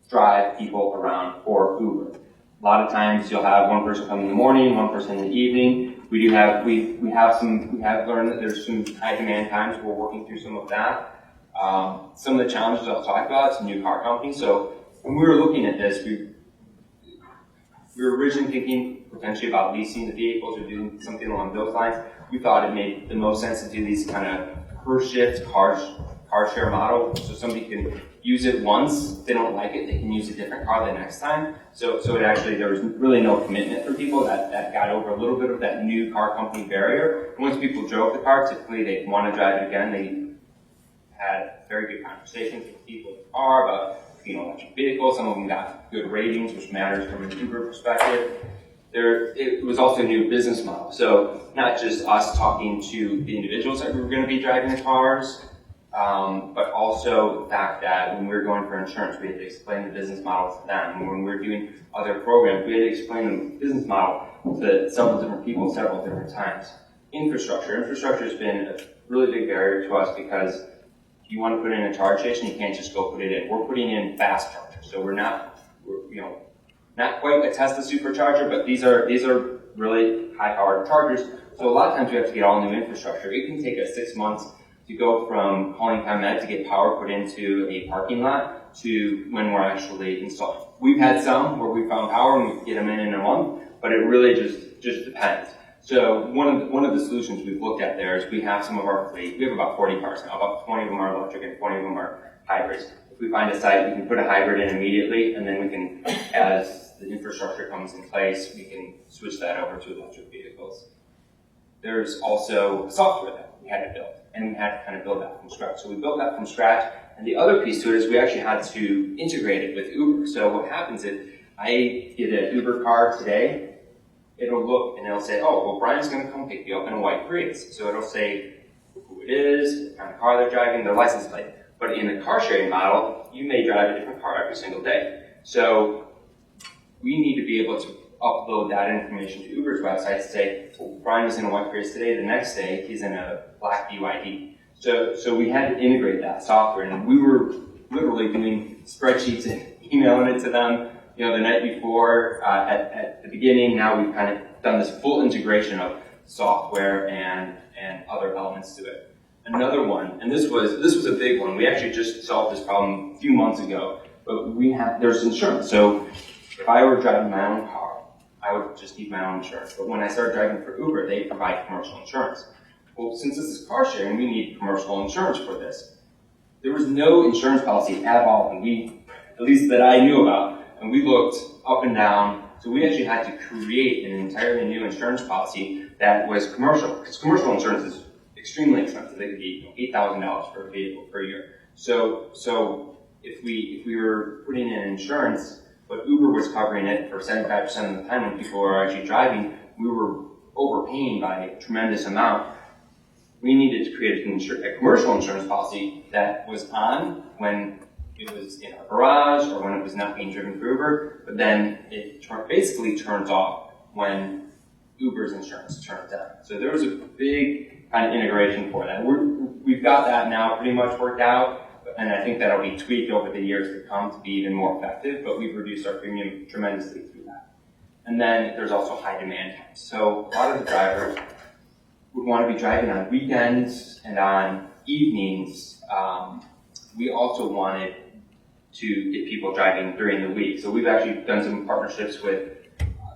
drive people around for Uber. A lot of times you'll have one person come in the morning, one person in the evening. We have learned that there's some high demand times. We're working through some of that. Some of the challenges I'll talk about, it's a new car company. So when we were looking at this, we were originally thinking potentially about leasing the vehicles or doing something along those lines. We thought it made the most sense to do these kind of per shift car share model, so somebody can use it once. If they don't like it, they can use a different car the next time. So it actually, there was really no commitment for people. That got over a little bit of that new car company barrier. And once people drove the car, typically they want to drive it again. They had very good conversations with people in the car about electric vehicles. Some of them got good ratings, which matters from an Uber perspective. It was also a new business model. So not just us talking to the individuals that we were going to be driving the cars, but also the fact that when we were going for insurance, we had to explain the business model to them. And when we were doing other programs, we had to explain the business model to several different people several different times. Infrastructure has been a really big barrier to us because if you want to put in a charge station, you can't just go put it in. We're putting in fast chargers, so we're not quite a Tesla supercharger, but these are really high-powered chargers. So a lot of times we have to get all new infrastructure. It can take us 6 months to go from calling ComEd to get power put into a parking lot to when we're actually installing. We've had some where we found power and we can get them in a month, but it really just depends. So one of the solutions we've looked at there is we have some of our fleet. We have about 40 cars now. About 20 of them are electric and 20 of them are hybrids. If we find a site, we can put a hybrid in immediately, and then we can, as the infrastructure comes in place, we can switch that over to electric vehicles. There's also software that we had to build, and we had to kind of build that from scratch. So we built that from scratch, and the other piece to it is we actually had to integrate it with Uber. So what happens is I get an Uber car today, it'll look and it'll say, oh, well, Brian's going to come pick you up in a white Prius. So it'll say who it is, the kind of car they're driving, their license plate. But in the car sharing model, you may drive a different car every single day. So we need to be able to upload that information to Uber's website to say, well, Brian was in a white Prius today, the next day he's in a black BYD. So we had to integrate that software, and we were literally doing spreadsheets and emailing it to them, the night before at the beginning. Now we've kind of done this full integration of software and other elements to it. Another one, and this was a big one. We actually just solved this problem a few months ago, but there's insurance. So if I were driving my own car, I would just need my own insurance. But when I started driving for Uber, they provide commercial insurance. Well, since this is car sharing, we need commercial insurance for this. There was no insurance policy at all, and at least that I knew about, and we looked up and down. So we actually had to create an entirely new insurance policy that was commercial, because commercial insurance is extremely expensive. It could be $8,000 per vehicle per year. So if we were putting in insurance, but Uber was covering it for 75% of the time when people were actually driving, we were overpaying by a tremendous amount. We needed to create a commercial insurance policy that was on when it was in our garage or when it was not being driven through Uber, but then it basically turns off when Uber's insurance turns on. So there was a big kind of integration for that. We've got that now pretty much worked out, and I think that'll be tweaked over the years to come to be even more effective, but we've reduced our premium tremendously through that. And then there's also high demand times. So a lot of the drivers would want to be driving on weekends and on evenings. We also wanted to get people driving during the week. So we've actually done some partnerships with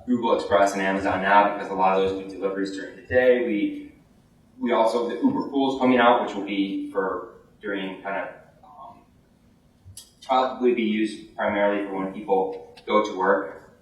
Google Express and Amazon now, because a lot of those do deliveries during the day. We also, the Uber Pool is coming out, which will be during kind of, probably be used primarily for when people go to work.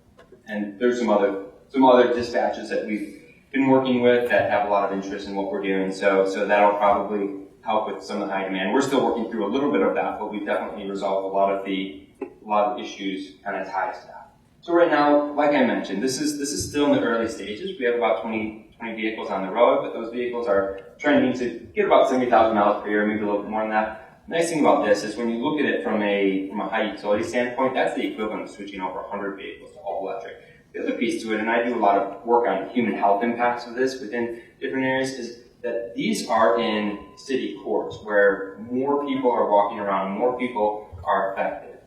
And there's some other dispatches that we've been working with that have a lot of interest in what we're doing. So that'll probably help with some of the high demand. We're still working through a little bit of that, but we've definitely resolved a lot of issues kind of tied to that. So right now, like I mentioned, this is still in the early stages. We have about 20 vehicles on the road, but those vehicles are trending to get about 70,000 miles per year, maybe a little bit more than that. The nice thing about this is when you look at it from a high utility standpoint, that's the equivalent of switching over 100 vehicles to all electric. The other piece to it, and I do a lot of work on human health impacts of this within different areas, is that these are in city cores where more people are walking around, more people are affected.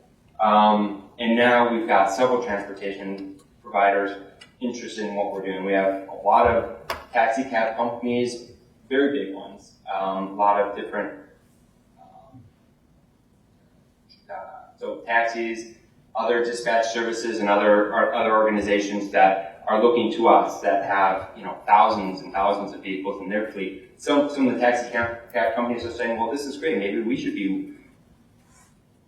And now we've got several transportation providers interested in what we're doing. We have a lot of taxi cab companies, very big ones, a lot of different, so taxis, other dispatch services, and other organizations that are looking to us that have thousands and thousands of vehicles in their fleet. Some of the taxi cab companies are saying, well, this is great. Maybe we should be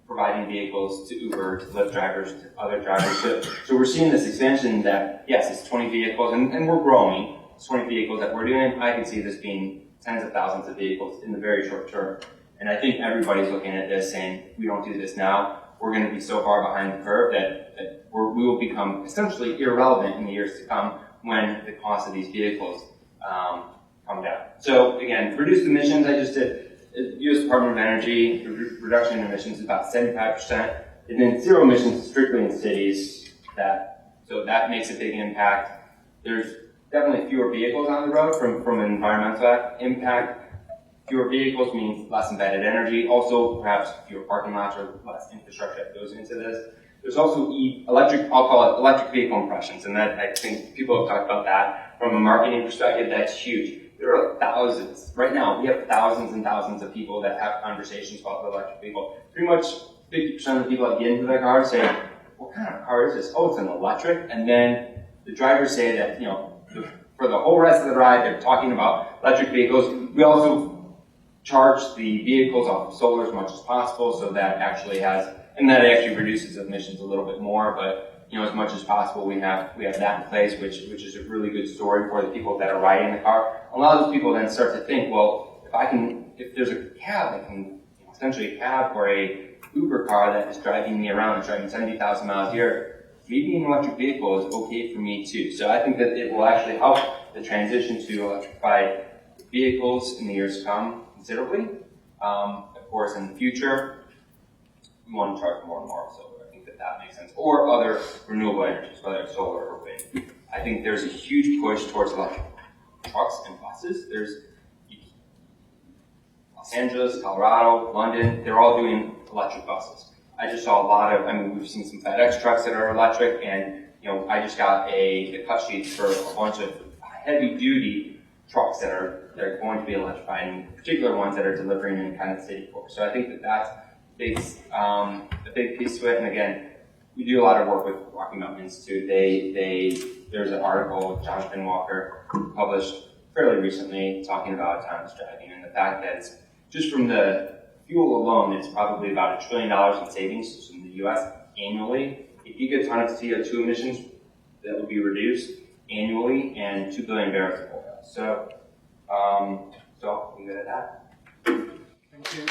providing vehicles to Uber, to Lyft drivers, to other drivers. So we're seeing this expansion that, yes, it's 20 vehicles, and we're growing. It's 20 vehicles that we're doing. I can see this being tens of thousands of vehicles in the very short term. And I think everybody's looking at this saying, we don't do this now, we're going to be so far behind the curve that we will become essentially irrelevant in the years to come when the cost of these vehicles come down. So again, reduced emissions, I just did. U.S. Department of Energy, reduction in emissions is about 75%, and then zero emissions strictly in cities. So that makes a big impact. There's definitely fewer vehicles on the road from an environmental impact. Fewer vehicles means less embedded energy. Also, perhaps fewer parking lots or less infrastructure that goes into this. There's also I'll call it electric vehicle impressions, and that I think people have talked about that. From a marketing perspective, that's huge. There are thousands. Right now, we have thousands and thousands of people that have conversations about the electric vehicle. Pretty much 50% of the people that get into their car say, what kind of car is this? Oh, it's an electric. And then the drivers say that, for the whole rest of the ride, they're talking about electric vehicles. We also charge the vehicles off of solar as much as possible, so that actually reduces emissions a little bit more, but as much as possible, we have that in place, which is a really good story for the people that are riding the car. A lot of those people then start to think, well, if there's a cab that can, essentially a cab or a Uber car that is driving me around and driving 70,000 miles a year, maybe an electric vehicle is okay for me too. So I think that it will actually help the transition to electrified vehicles in the years to come considerably. Of course, in the future, we want to charge more and more. So I think that that makes sense, or other renewable energies, whether it's solar or wind. I think there's a huge push towards electric trucks and buses. There's Los Angeles, Colorado, London, they're all doing electric buses. I just saw a lot of, we've seen some FedEx trucks that are electric, and I just got the cut sheets for a bunch of heavy duty trucks that are going to be electrified, and particular ones that are delivering in kind of city core. So I think that that's a big piece to it. And again, we do a lot of work with Rocky Mountain Institute. There's an article Jonathan Walker published fairly recently talking about autonomous driving and the fact that it's just from the fuel alone, it's probably about $1 trillion in savings in the U.S. annually. A gigaton of CO2 emissions that will be reduced annually, and 2 billion barrels of oil. So I'll leave it at that. Thank you.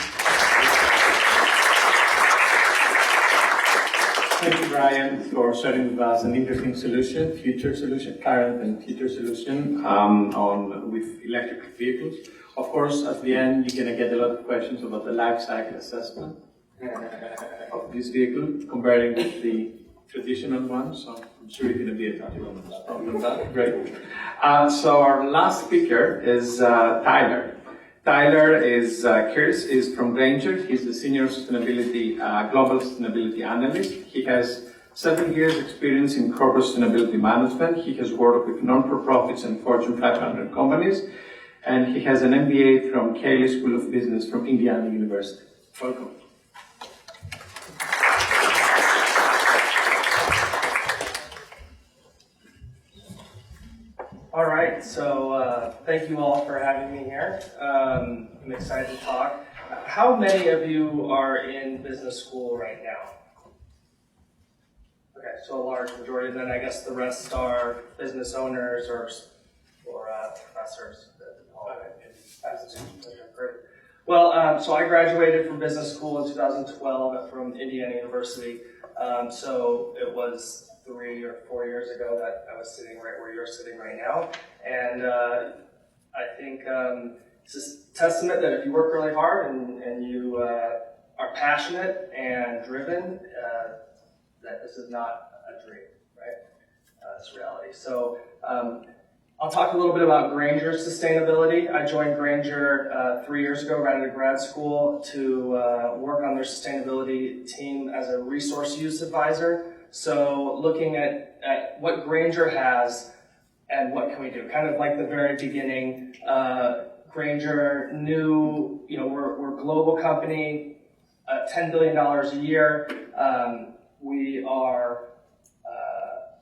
Thank you, Brian, for sharing with us an interesting solution, current and future solution with electric vehicles. Of course, at the end, you're going to get a lot of questions about the life cycle assessment of this vehicle, comparing with the traditional one. So I'm sure you're going to be a problem that. Great. So our last speaker is Tyler. Tyler is from Grainger. He's the senior global sustainability analyst. He has 7 years experience in corporate sustainability management. He has worked with non-for-profits and Fortune 500 companies, and he has an MBA from Cayley School of Business from Indiana University. Welcome. All right, so thank you all for having me here. I'm excited to talk. How many of you are in business school right now? Okay, so a large majority. Then I guess the rest are business owners or professors. Well, so I graduated from business school in 2012 from Indiana University. So it was 3 or 4 years ago that I was sitting right where you're sitting right now. And I think it's a testament that if you work really hard and you are passionate and driven, that this is not a dream, right? It's reality. So I'll talk a little bit about Grainger's sustainability. I joined Grainger 3 years ago right out of grad school to work on their sustainability team as a resource use advisor. So looking at what Grainger has and what can we do, kind of like the very beginning. Grainger knew, we're a global company, $10 billion a year.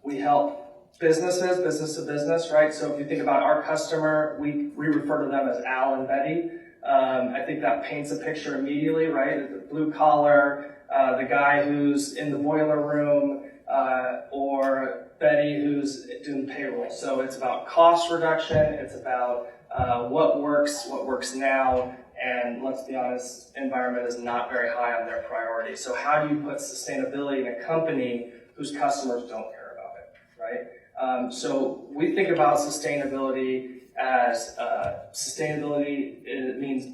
We help businesses, business to business, right? So if you think about our customer, we refer to them as Al and Betty. I think that paints a picture immediately, right? The blue collar, the guy who's in the boiler room, or Betty who's doing payroll. So it's about cost reduction, it's about what works now, and let's be honest, environment is not very high on their priority. So how do you put sustainability in a company whose customers don't care about it, right? So we think about sustainability as it means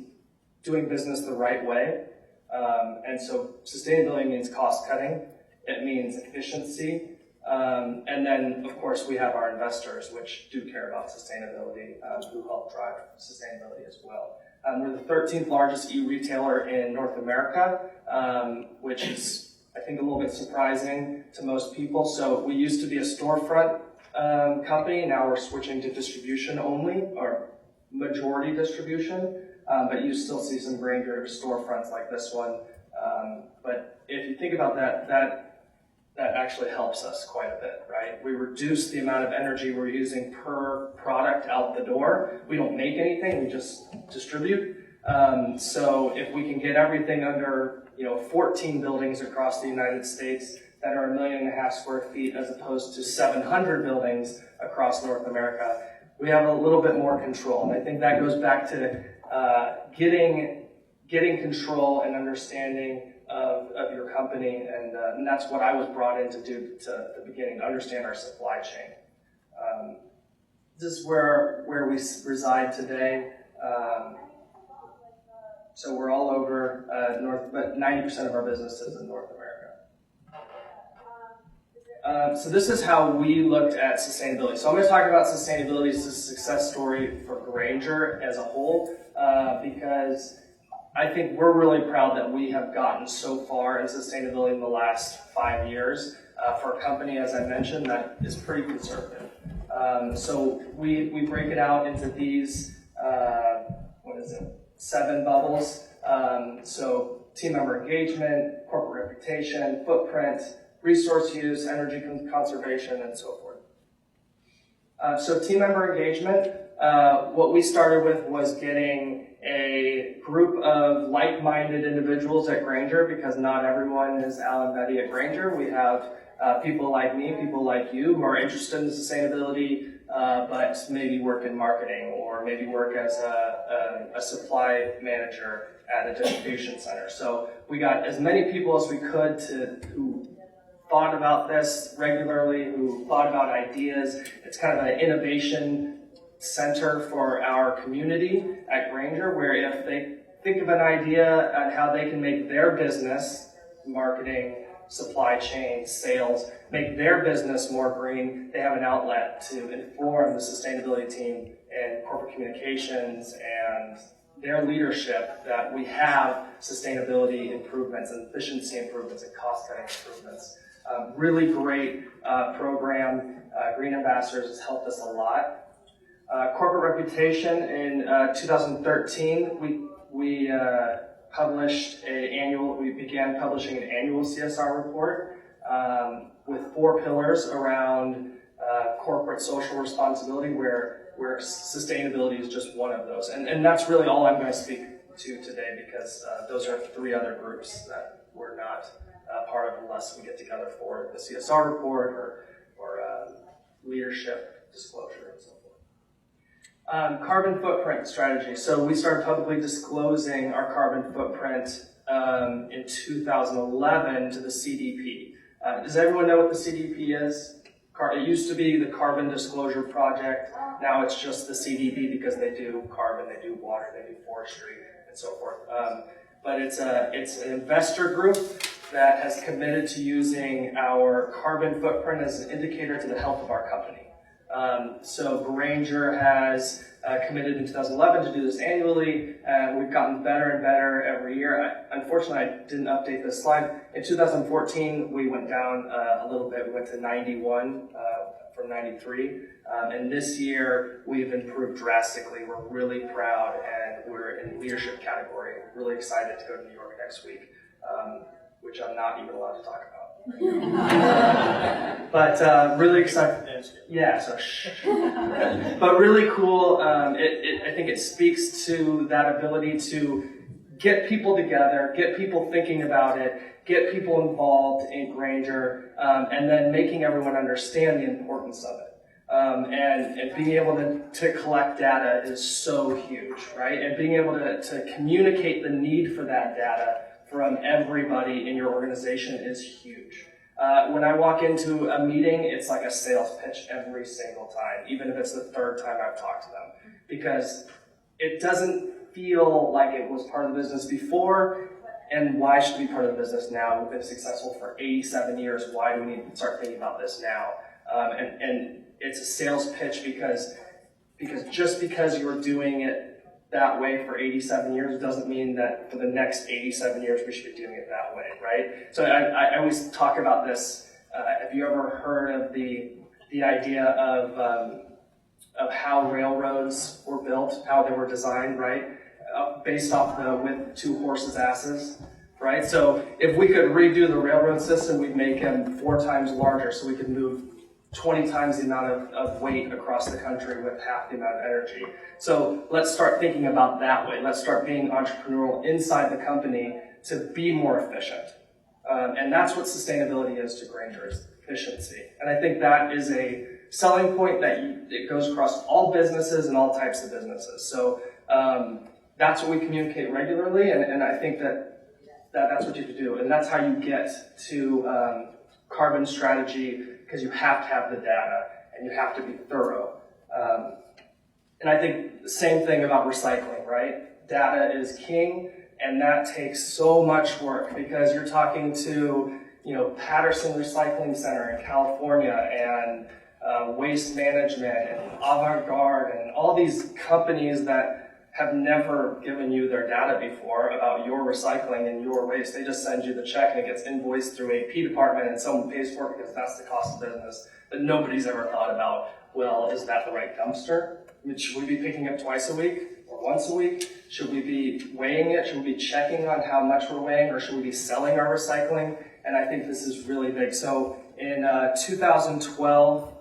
doing business the right way. And so sustainability means cost cutting. It means efficiency. And then, of course, we have our investors, which do care about sustainability, who help drive sustainability as well. We're the 13th largest e-retailer in North America, which is, I think, a little bit surprising to most people. So we used to be a storefront company. Now we're switching to distribution only, or majority distribution. But you still see some Grainger storefronts like this one. But if you think about that actually helps us quite a bit, right? We reduce the amount of energy we're using per product out the door. We don't make anything, we just distribute. So if we can get everything under 14 buildings across the United States that are 1.5 million square feet as opposed to 700 buildings across North America, we have a little bit more control. And I think that goes back to getting control and understanding of your company, and that's what I was brought in to do to the beginning, to understand our supply chain. This is where we reside today. So we're all over but 90% of our business is in North America. So this is how we looked at sustainability. So I'm going to talk about sustainability as a success story for Grainger as a whole, because I think we're really proud that we have gotten so far in sustainability in the last 5 years for a company, as I mentioned, that is pretty conservative. So we break it out into these, 7 bubbles. So team member engagement, corporate reputation, footprint, resource use, energy conservation, and so forth. So team member engagement, what we started with was getting a group of like-minded individuals at Grainger, because not everyone is Al and Betty at Grainger. We have people like me, people like you, who are interested in sustainability, but maybe work in marketing or maybe work as a supply manager at a distribution center. So we got as many people as we could who thought about this regularly, who thought about ideas. It's kind of an innovation center for our community at Grainger, where if they think of an idea on how they can make their business, marketing, supply chain, sales, make their business more green, they have an outlet to inform the sustainability team and corporate communications and their leadership that we have sustainability improvements and efficiency improvements and cost-cutting improvements. Really great program. Green Ambassadors has helped us a lot. Corporate reputation, in 2013, we began publishing an annual CSR report with 4 pillars around corporate social responsibility, where sustainability is just one of those. And that's really all I'm going to speak to today, because those are 3 other groups that we're not part of unless we get together for the CSR report or leadership disclosure and so forth. Carbon footprint strategy. So we started publicly disclosing our carbon footprint in 2011 to the CDP. Does everyone know what the CDP is? It used to be the Carbon Disclosure Project. Now it's just the CDP, because they do carbon, they do water, they do forestry, and so forth. But it's an investor group that has committed to using our carbon footprint as an indicator to the health of our company. So Grainger has committed in 2011 to do this annually, and we've gotten better and better every year. Unfortunately, I didn't update this slide. In 2014, we went down a little bit. We went to 91 from 93. And this year, we've improved drastically. We're really proud, and we're in leadership category. Really excited to go to New York next week, which I'm not even allowed to talk about. But really excited. Yeah, so shh. But really cool. I think it speaks to that ability to get people together, get people thinking about it, get people involved in Grainger, and then making everyone understand the importance of it. And being able to collect data is so huge, right? And being able to communicate the need for that data from everybody in your organization is huge. When I walk into a meeting, it's like a sales pitch every single time, even if it's the 3rd time I've talked to them, because it doesn't feel like it was part of the business before, and why should it be part of the business now? We've been successful for 87 years. Why do we need to start thinking about this now? And it's a sales pitch because just because you're doing it that way for 87 years doesn't mean that for the next 87 years we should be doing it that way, right? So I always talk about this. Have you ever heard of the idea of how railroads were built, how they were designed, right? Based off the with 2 horses' asses, right? So if we could redo the railroad system, we'd make them 4 times larger, so we could move 20 times the amount of weight across the country with half the amount of energy. So let's start thinking about that way. Let's start being entrepreneurial inside the company to be more efficient. And that's what sustainability is to Grainger, is efficiency. And I think that is a selling point that it goes across all businesses and all types of businesses. So that's what we communicate regularly, and I think that's what you have to do. And that's how you get to carbon strategy, because you have to have the data and you have to be thorough. And I think the same thing about recycling, right? Data is king, and that takes so much work, because you're talking to Patterson Recycling Center in California and Waste Management and Avant-Garde and all these companies that have never given you their data before about your recycling and your waste. They just send you the check and it gets invoiced through AP department and someone pays for it because that's the cost of business. But nobody's ever thought about, well, is that the right dumpster? I mean, should we be picking up twice a week or once a week? Should we be weighing it? Should we be checking on how much we're weighing, or should we be selling our recycling? And I think this is really big. So in 2012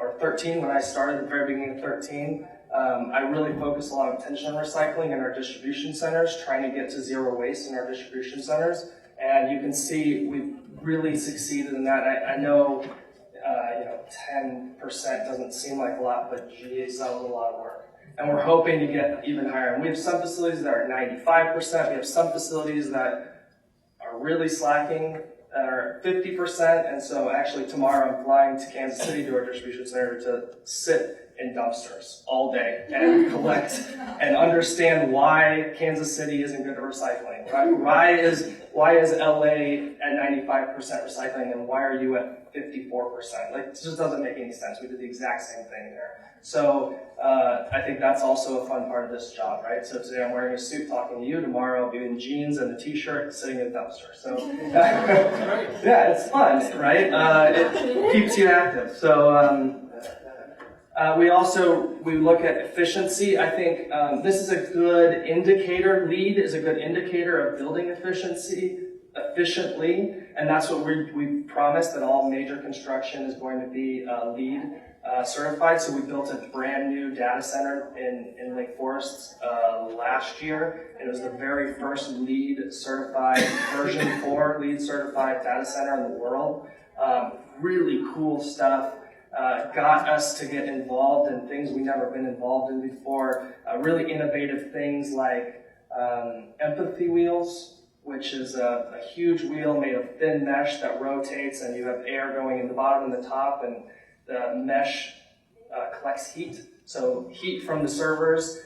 or 13, when I started at the very beginning of 13, I really focused a lot of attention on recycling in our distribution centers, trying to get to zero waste in our distribution centers. And you can see we've really succeeded in that. I know 10% doesn't seem like a lot, but geez, that was a lot of work. And we're hoping to get even higher. And we have some facilities that are 95%. We have some facilities that are really slacking, that are 50%. And so actually tomorrow I'm flying to Kansas City to our distribution center to sit in dumpsters all day and collect and understand why Kansas City isn't good at recycling. Right? Why is LA at 95% recycling and why are you at 54%? Like, it just doesn't make any sense. We did the exact same thing there. So I think that's also a fun part of this job, right? So today I'm wearing a suit talking to you. Tomorrow I'll be in jeans and a t-shirt sitting in a dumpster. So yeah, it's fun, right? It keeps you active. So we look at efficiency. I think this is a good indicator. LEED is a good indicator of building efficiency efficiently, and that's what we promised, that all major construction is going to be LEED certified. So we built a brand new data center in Lake Forest last year. It was the very first LEED certified, version 4 LEED certified data center in the world. Really cool stuff. Got us to get involved in things we never been involved in before. Really innovative things like empathy wheels, which is a huge wheel made of thin mesh that rotates, and you have air going in the bottom and the top, and the mesh collects heat. So heat from the servers,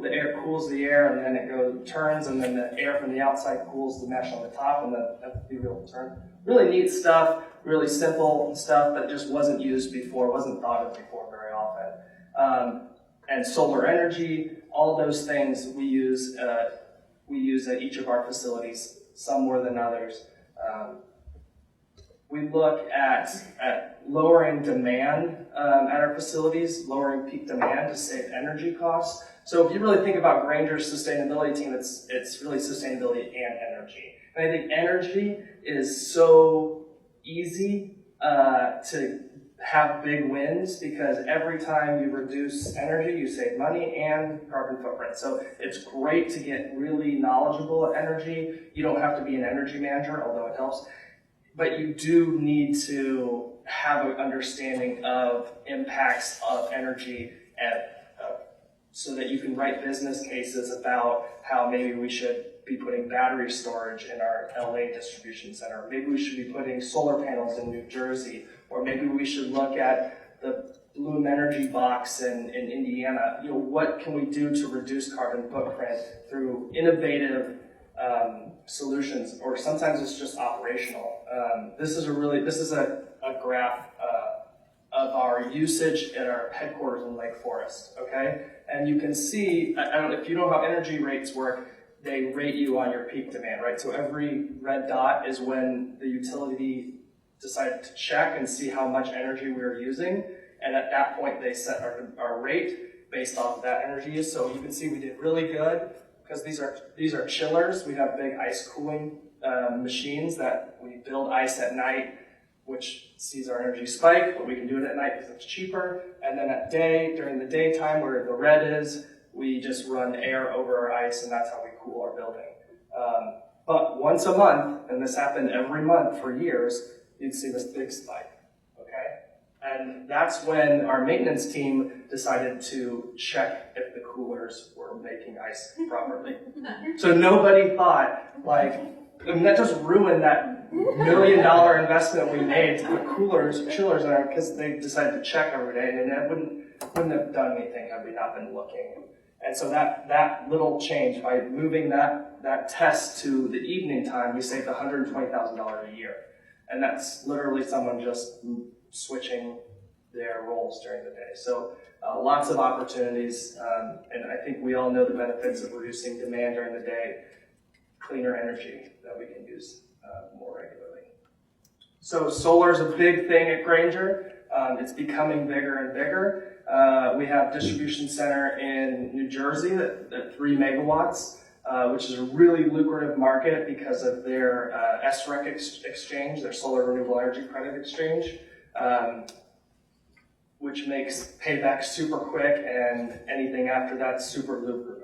the air cools the air, and then it turns, and then the air from the outside cools the mesh on the top, and the empathy wheel will turn. Really neat stuff, really simple stuff that just wasn't used before, wasn't thought of before very often. And solar energy, all those things we use at each of our facilities, some more than others. We look at lowering demand at our facilities, lowering peak demand to save energy costs. So if you really think about Grainger's sustainability team, it's really sustainability and energy. And I think energy is so easy to have big wins, because every time you reduce energy, you save money and carbon footprint. So it's great to get really knowledgeable at energy. You don't have to be an energy manager, although it helps. But you do need to have an understanding of impacts of energy so that you can write business cases about how maybe we should be putting battery storage in our LA distribution center. Maybe we should be putting solar panels in New Jersey, or maybe we should look at the Bloom Energy Box in Indiana. What can we do to reduce carbon footprint through innovative solutions, or sometimes it's just operational. This is a graph of our usage at our headquarters in Lake Forest, okay? And you can see, I don't know if you know how energy rates work, they rate you on your peak demand, right? So every red dot is when the utility decided to check and see how much energy we were using, and at that point they set our rate based off of that energy use. So you can see we did really good, because these are chillers. We have big ice cooling machines that we build ice at night, which sees our energy spike, but we can do it at night because it's cheaper. And then during the daytime where the red is, we just run air over our ice, and that's how we cool our building. But once a month, and this happened every month for years, you'd see this big spike, okay? And that's when our maintenance team decided to check if the coolers were making ice properly. So nobody thought, that just ruined that $1 million investment we made to put chillers in there, because they decided to check every day, and it wouldn't have done anything had we not been looking. And so that little change, by moving that test to the evening time, we saved $120,000 a year. And that's literally someone just switching their roles during the day. So lots of opportunities, and I think we all know the benefits of reducing demand during the day, cleaner energy that we can use more regularly. So solar is a big thing at Grainger. It's becoming bigger and bigger. We have a distribution center in New Jersey at 3 megawatts, which is a really lucrative market because of their SREC exchange, their solar renewable energy credit exchange, which makes payback super quick, and anything after that super lucrative.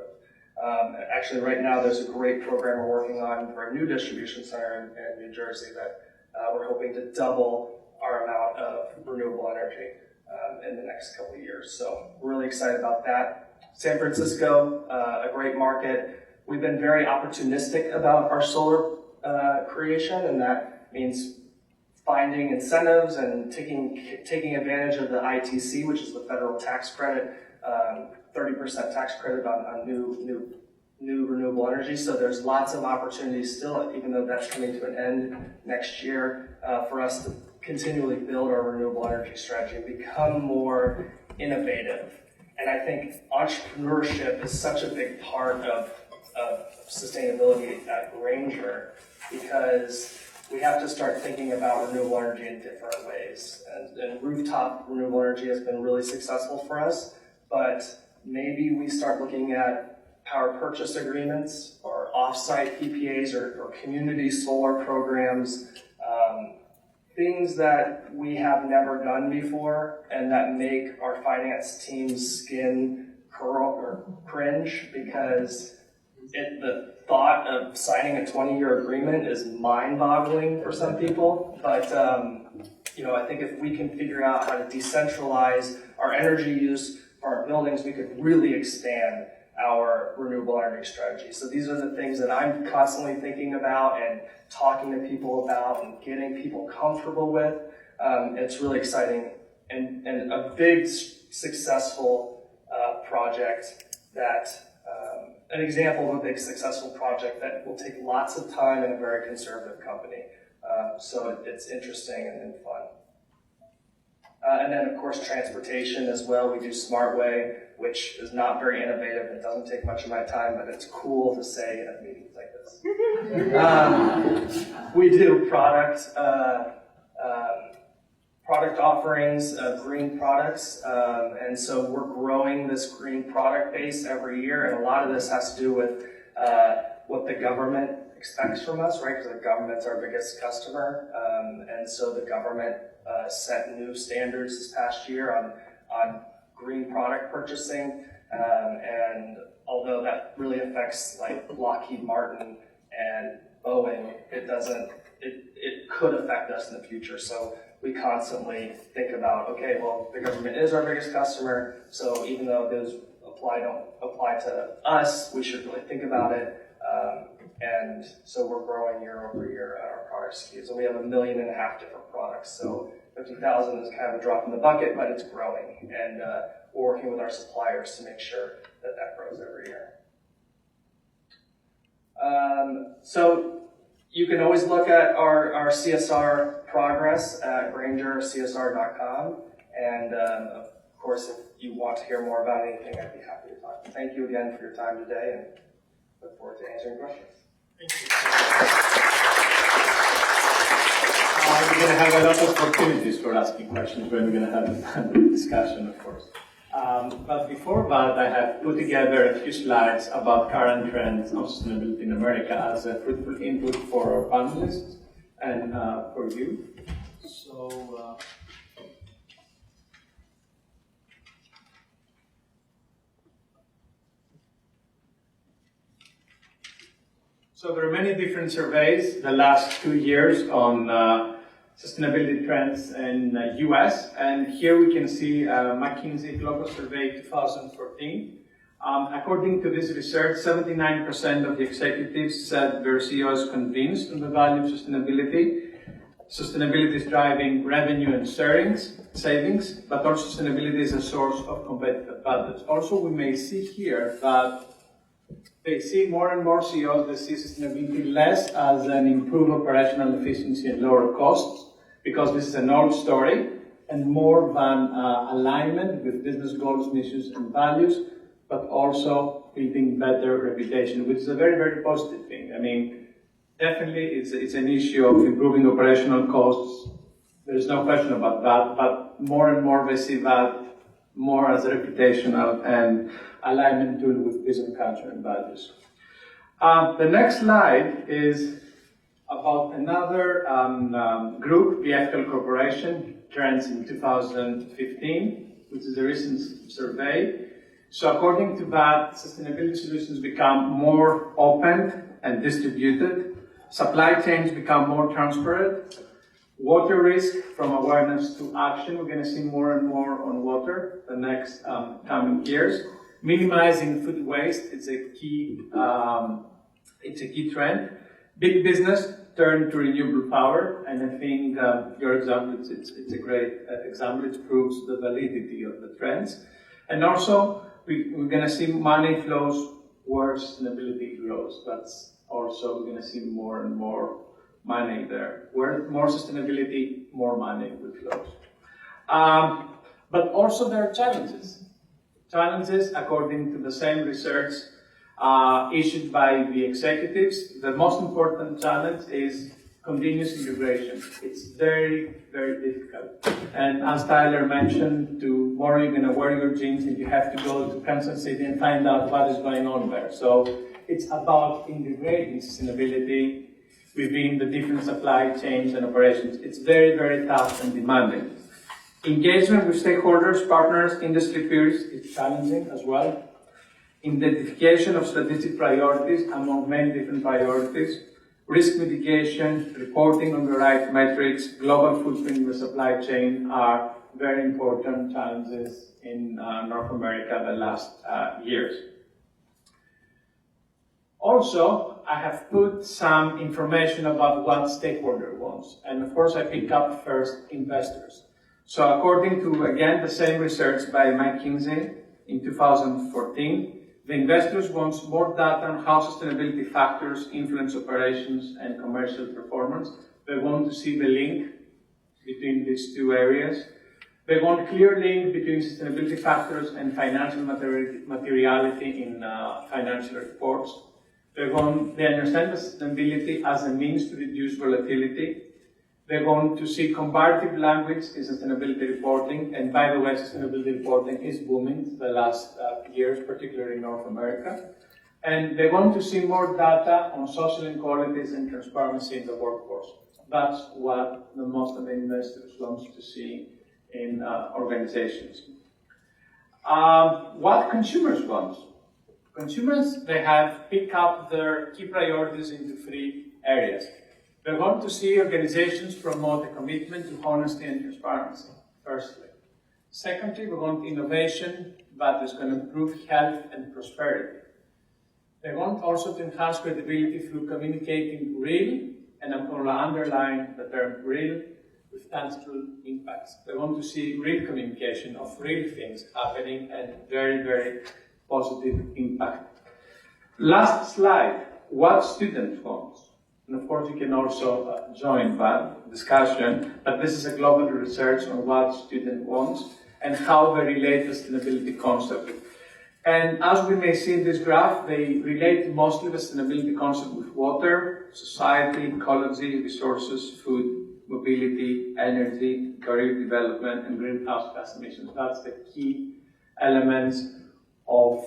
Actually, right now there's a great program we're working on for a new distribution center in New Jersey that we're hoping to double our amount of renewable energy in the next couple of years. So we're really excited about that. San Francisco, a great market. We've been very opportunistic about our solar creation, and that means finding incentives and taking advantage of the ITC, which is the federal tax credit, 30% tax credit on new renewable energy. So there's lots of opportunities still, even though that's coming to an end next year, for us to continually build our renewable energy strategy and become more innovative. And I think entrepreneurship is such a big part of sustainability at Grainger, because we have to start thinking about renewable energy in different ways. And rooftop renewable energy has been really successful for us, but maybe we start looking at power purchase agreements or off-site PPAs or community solar programs, things that we have never done before and that make our finance team's skin curl or cringe, because the thought of signing a 20-year agreement is mind-boggling for some people. But I think if we can figure out how to decentralize our energy use for our buildings, we could really expand our renewable energy strategy. So these are the things that I'm constantly thinking about and talking to people about and getting people comfortable with. It's really exciting and a big successful project that, an example of a big successful project that will take lots of time in a very conservative company. So it's interesting and fun. And then, of course, transportation as well. We do SmartWay, which is not very innovative. It doesn't take much of my time, but it's cool to say at meetings like this. We do product offerings, green products, and so we're growing this green product base every year, and a lot of this has to do with what the government expects from us, right? Because the government's our biggest customer, and so the government set new standards this past year on green product purchasing, and although that really affects like Lockheed Martin and Boeing, it could affect us in the future. So we constantly think about, okay, well, the government is our biggest customer, so even though those don't apply to us, we should really think about it. And so we're growing year over year at our product SKUs, and we have 1.5 million different products. So 50,000 is kind of a drop in the bucket, but it's growing, and we're working with our suppliers to make sure that grows every year. So you can always look at our CSR progress at GraingerCSR.com, and of course, if you want to hear more about anything, I'd be happy to talk. Thank you again for your time today, and look forward to answering questions. Thank you. We're going to have a lot of opportunities for asking questions when we're going to have the discussion, of course. But before that, I have put together a few slides about current trends on sustainability in America as a fruitful input for our panelists and for you. So there are many different surveys the last 2 years on sustainability trends in the US, and here we can see McKinsey Global Survey 2014. According to this research, 79% of the executives said their CEO is convinced on the value of sustainability. Sustainability is driving revenue and savings, but also sustainability is a source of competitive advantage. Also, we may see here that they see more and more CEOs, they see sustainability less as an improved operational efficiency and lower costs, because this is an old story, and more than alignment with business goals, missions, and values, but also building better reputation, which is a very, very positive thing. I mean, definitely it's an issue of improving operational costs. There's no question about that, but more and more they see that more as a reputational and alignment tool with business culture and values. The next slide is about another group, the Ethical Corporation, Trends in 2015, which is a recent survey. So according to that, sustainability solutions become more open and distributed, supply chains become more transparent, water risk from awareness to action. We're going to see more and more on water the next coming years. Minimizing food waste, it's a key trend. Big business turn to renewable power, and I think your example, it's a great example. It proves the validity of the trends. And also, we're going to see money flows where sustainability grows. That's also, we're going to see more and more money there. Where more sustainability, more money will flow. But also there are challenges. Challenges, according to the same research issued by the executives, the most important challenge is continuous integration. It's very, very difficult. And as Tyler mentioned, tomorrow you're going to wear your jeans and you have to go to Kansas City and find out what is going on there. So it's about integrating sustainability within the different supply chains and operations. It's very, very tough and demanding. Engagement with stakeholders, partners, industry peers is challenging as well. Identification of strategic priorities among many different priorities. Risk mitigation, reporting on the right metrics, global footprint in the supply chain are very important challenges in North America the last years. Also, I have put some information about what stakeholder wants. And of course, I pick up first investors. So according to, again, the same research by McKinsey in 2014, the investors want more data on how sustainability factors influence operations and commercial performance. They want to see the link between these two areas. They want a clear link between sustainability factors and financial materiality in financial reports. They understand sustainability as a means to reduce volatility. They want to see comparative language in sustainability reporting, and by the way, sustainability reporting is booming the last years, particularly in North America. And they want to see more data on social inequalities and transparency in the workforce. That's what the most of the investors want to see in organizations. What consumers want? Consumers, they have picked up their key priorities into three areas. They want to see organizations promote a commitment to honesty and transparency, firstly. Secondly, we want innovation that is going to improve health and prosperity. They want also to enhance credibility through communicating real, and I'm going to underline the term real, with tangible impacts. They want to see real communication of real things happening and very, very positive impact. Last slide, what students want. And of course, you can also join that discussion, but this is a global research on what student wants and how they relate the sustainability concept. And as we may see in this graph, they relate mostly the sustainability concept with water, society, ecology, resources, food, mobility, energy, career development, and greenhouse gas emissions. That's the key elements of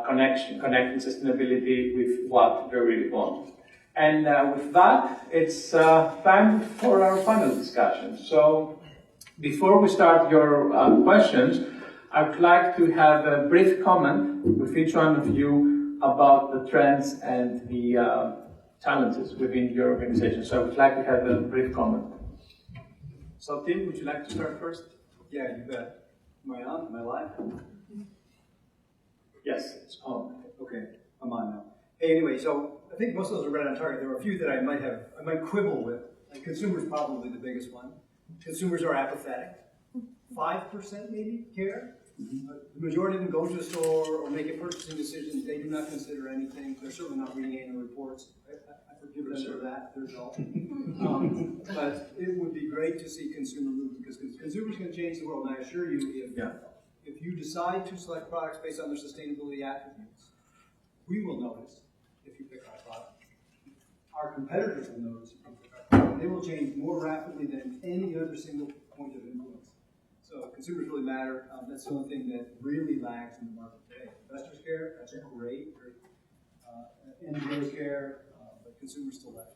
connecting sustainability with what they really want. And with that, it's time for our panel discussion. So before we start your questions, I would like to have a brief comment with each one of you about the trends and the challenges within your organization. So I would like to have a brief comment. So Tim, would you like to start first? Yeah, you bet. Am I on? Am I live? Yes, it's on. Okay, I'm on now. Hey, anyway, so I think most of those are right on target. There are a few that I might quibble with. Like consumers probably the biggest one. Consumers are apathetic. 5% maybe care. The majority of them go to the store or make a purchasing decision, they do not consider anything, they're certainly not reading annual reports. I forgive them for that, they're adults. But it would be great to see consumer movement, because consumers can change the world, and I assure you, if you decide to select products based on their sustainability attributes, we will notice if you pick our product. Our competitors will notice if you pick our product. They will change more rapidly than any other single point of influence. So consumers really matter. That's the only thing that really lags in the market today. Investors care, that's great. NGOs care, but consumers still lag.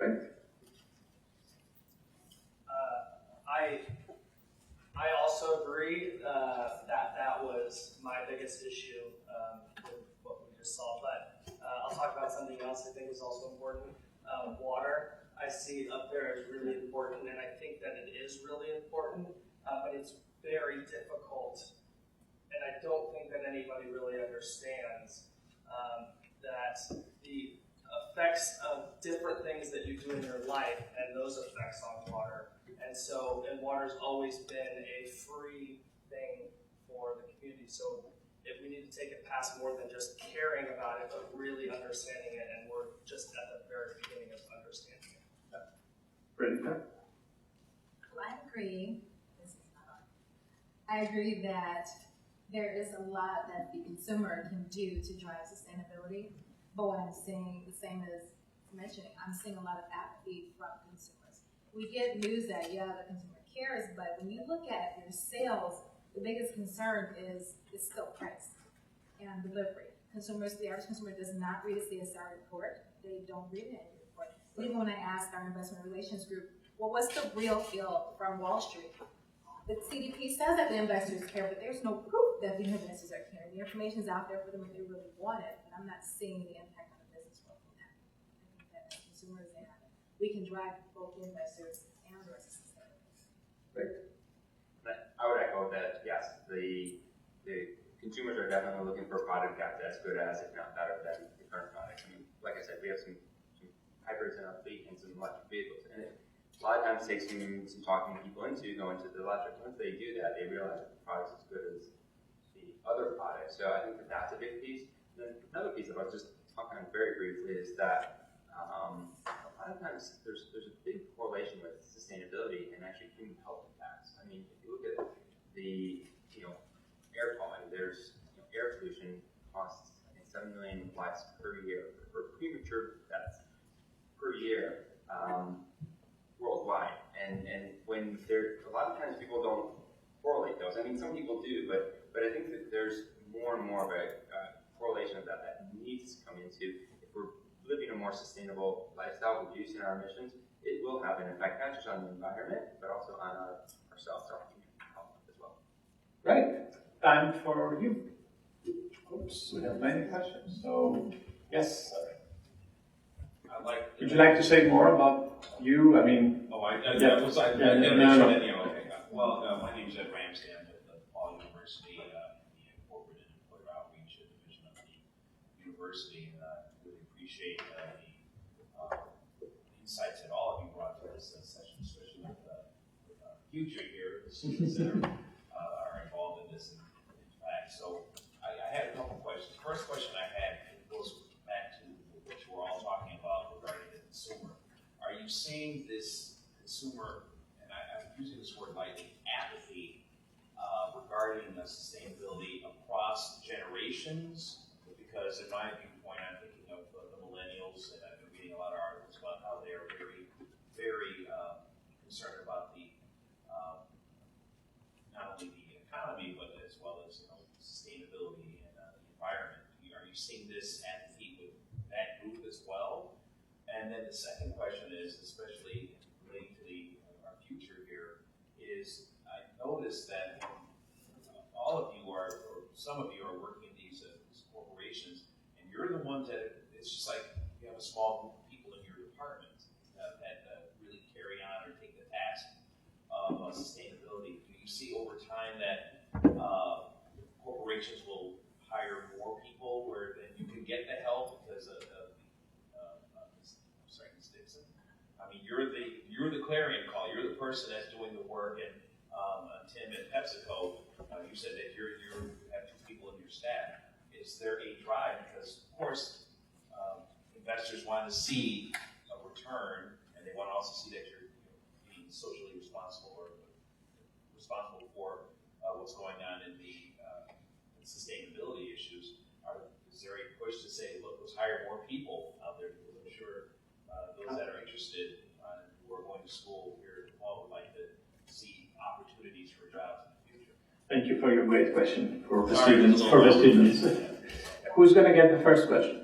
Right? I also agree that was my biggest issue with what we just saw. But I'll talk about something else I think is also important. Water, I see up there as really important, and I think that it is really important, but it's very difficult, and I don't think that anybody really understands that the effects of different things that you do in your life and those effects on water. And so, and water's always been a free thing for the community. So if we need to take it past more than just caring about it, but really understanding it, and we're just at the very beginning of understanding it. Ready? Well, I agree. I agree that there is a lot that the consumer can do to drive sustainability. But what I'm seeing, the same as mentioning, I'm seeing a lot of apathy from consumers. We get news that, the consumer cares, but when you look at your sales, the biggest concern is still price and delivery. Consumers, the average consumer does not read a CSR report. They don't read an annual report. Even when I asked our investment relations group, well, what's the real feel from Wall Street? The CDP says that the investors care, but there's no proof that the investors are caring. The information is out there for them if they really want it, but I'm not seeing the impact on the business world from that. I think that as consumers, we can drive both the investors and the rest of society. I would echo that, yes, the consumers are definitely looking for a product that's as good as, if not better than the current product. I mean, like I said, we have some hybrids in our fleet and some electric vehicles, and a lot of times it takes some talking people into going to the electric. Once they do that, they realize that the product's as good as the other products. So I think that that's a big piece. And then another piece that I was just talking on very briefly is that a lot of times there's a big correlation with sustainability and actually human health impacts. I mean, if you look at the air quality, there's air pollution costs I think 7 million lives per year for premature deaths per year. Worldwide, and when a lot of times people don't correlate those. I mean, some people do, but I think that there's more and more of a correlation of that needs to come into. If we're living a more sustainable lifestyle, reducing our emissions, it will have an impact not just on the environment, but also on ourselves, our human health as well. Right. Time for you. Oops, we have many questions. So, yes, sir. Would you like to say more about you? I mean, I didn't mention any of it. Well, my name is Ed Ramsden with DePaul University, the Corporate and Employer Outreach Division of the university, and I really appreciate the insights that all of you brought to this session, especially with the future here, the students that are involved in this. In fact, so I had a couple questions. First question I had goes back to what you were all talking about regarding the consumer. Are you seeing this consumer, and I'm using this word lightly, apathy regarding sustainability across generations? Because in my viewpoint, I'm thinking of the millennials, and I've been reading a lot of articles about how they are very, very concerned about the not only the economy, but as well as sustainability and the environment. Are you seeing this apathy with that group as well? And then the second question is, especially relating to our future here, is I noticed that all of you are, or some of you are working in these corporations, and you're the ones that, it's just like you have a small group of people in your department that really carry on or take the task of sustainability. Do you see over time that corporations will hire more people where then you can get the help because of Ms. Dixon? I mean, you're the clarion call. You're the person that's doing the work, and Tim at PepsiCo, you said that you have 2 people in your staff. Is there a drive? Because of course, investors want to see a return, and they want to also see that you're being socially responsible or responsible for what's going on in the sustainability issues. Is there a push to say, look, let's hire more people out there? Because I'm sure those that are interested who are going to school here in the fall would like to see opportunities for jobs in the future. Thank you for your great question for the Sorry, students. it's a For the little students, who's going to get the first question?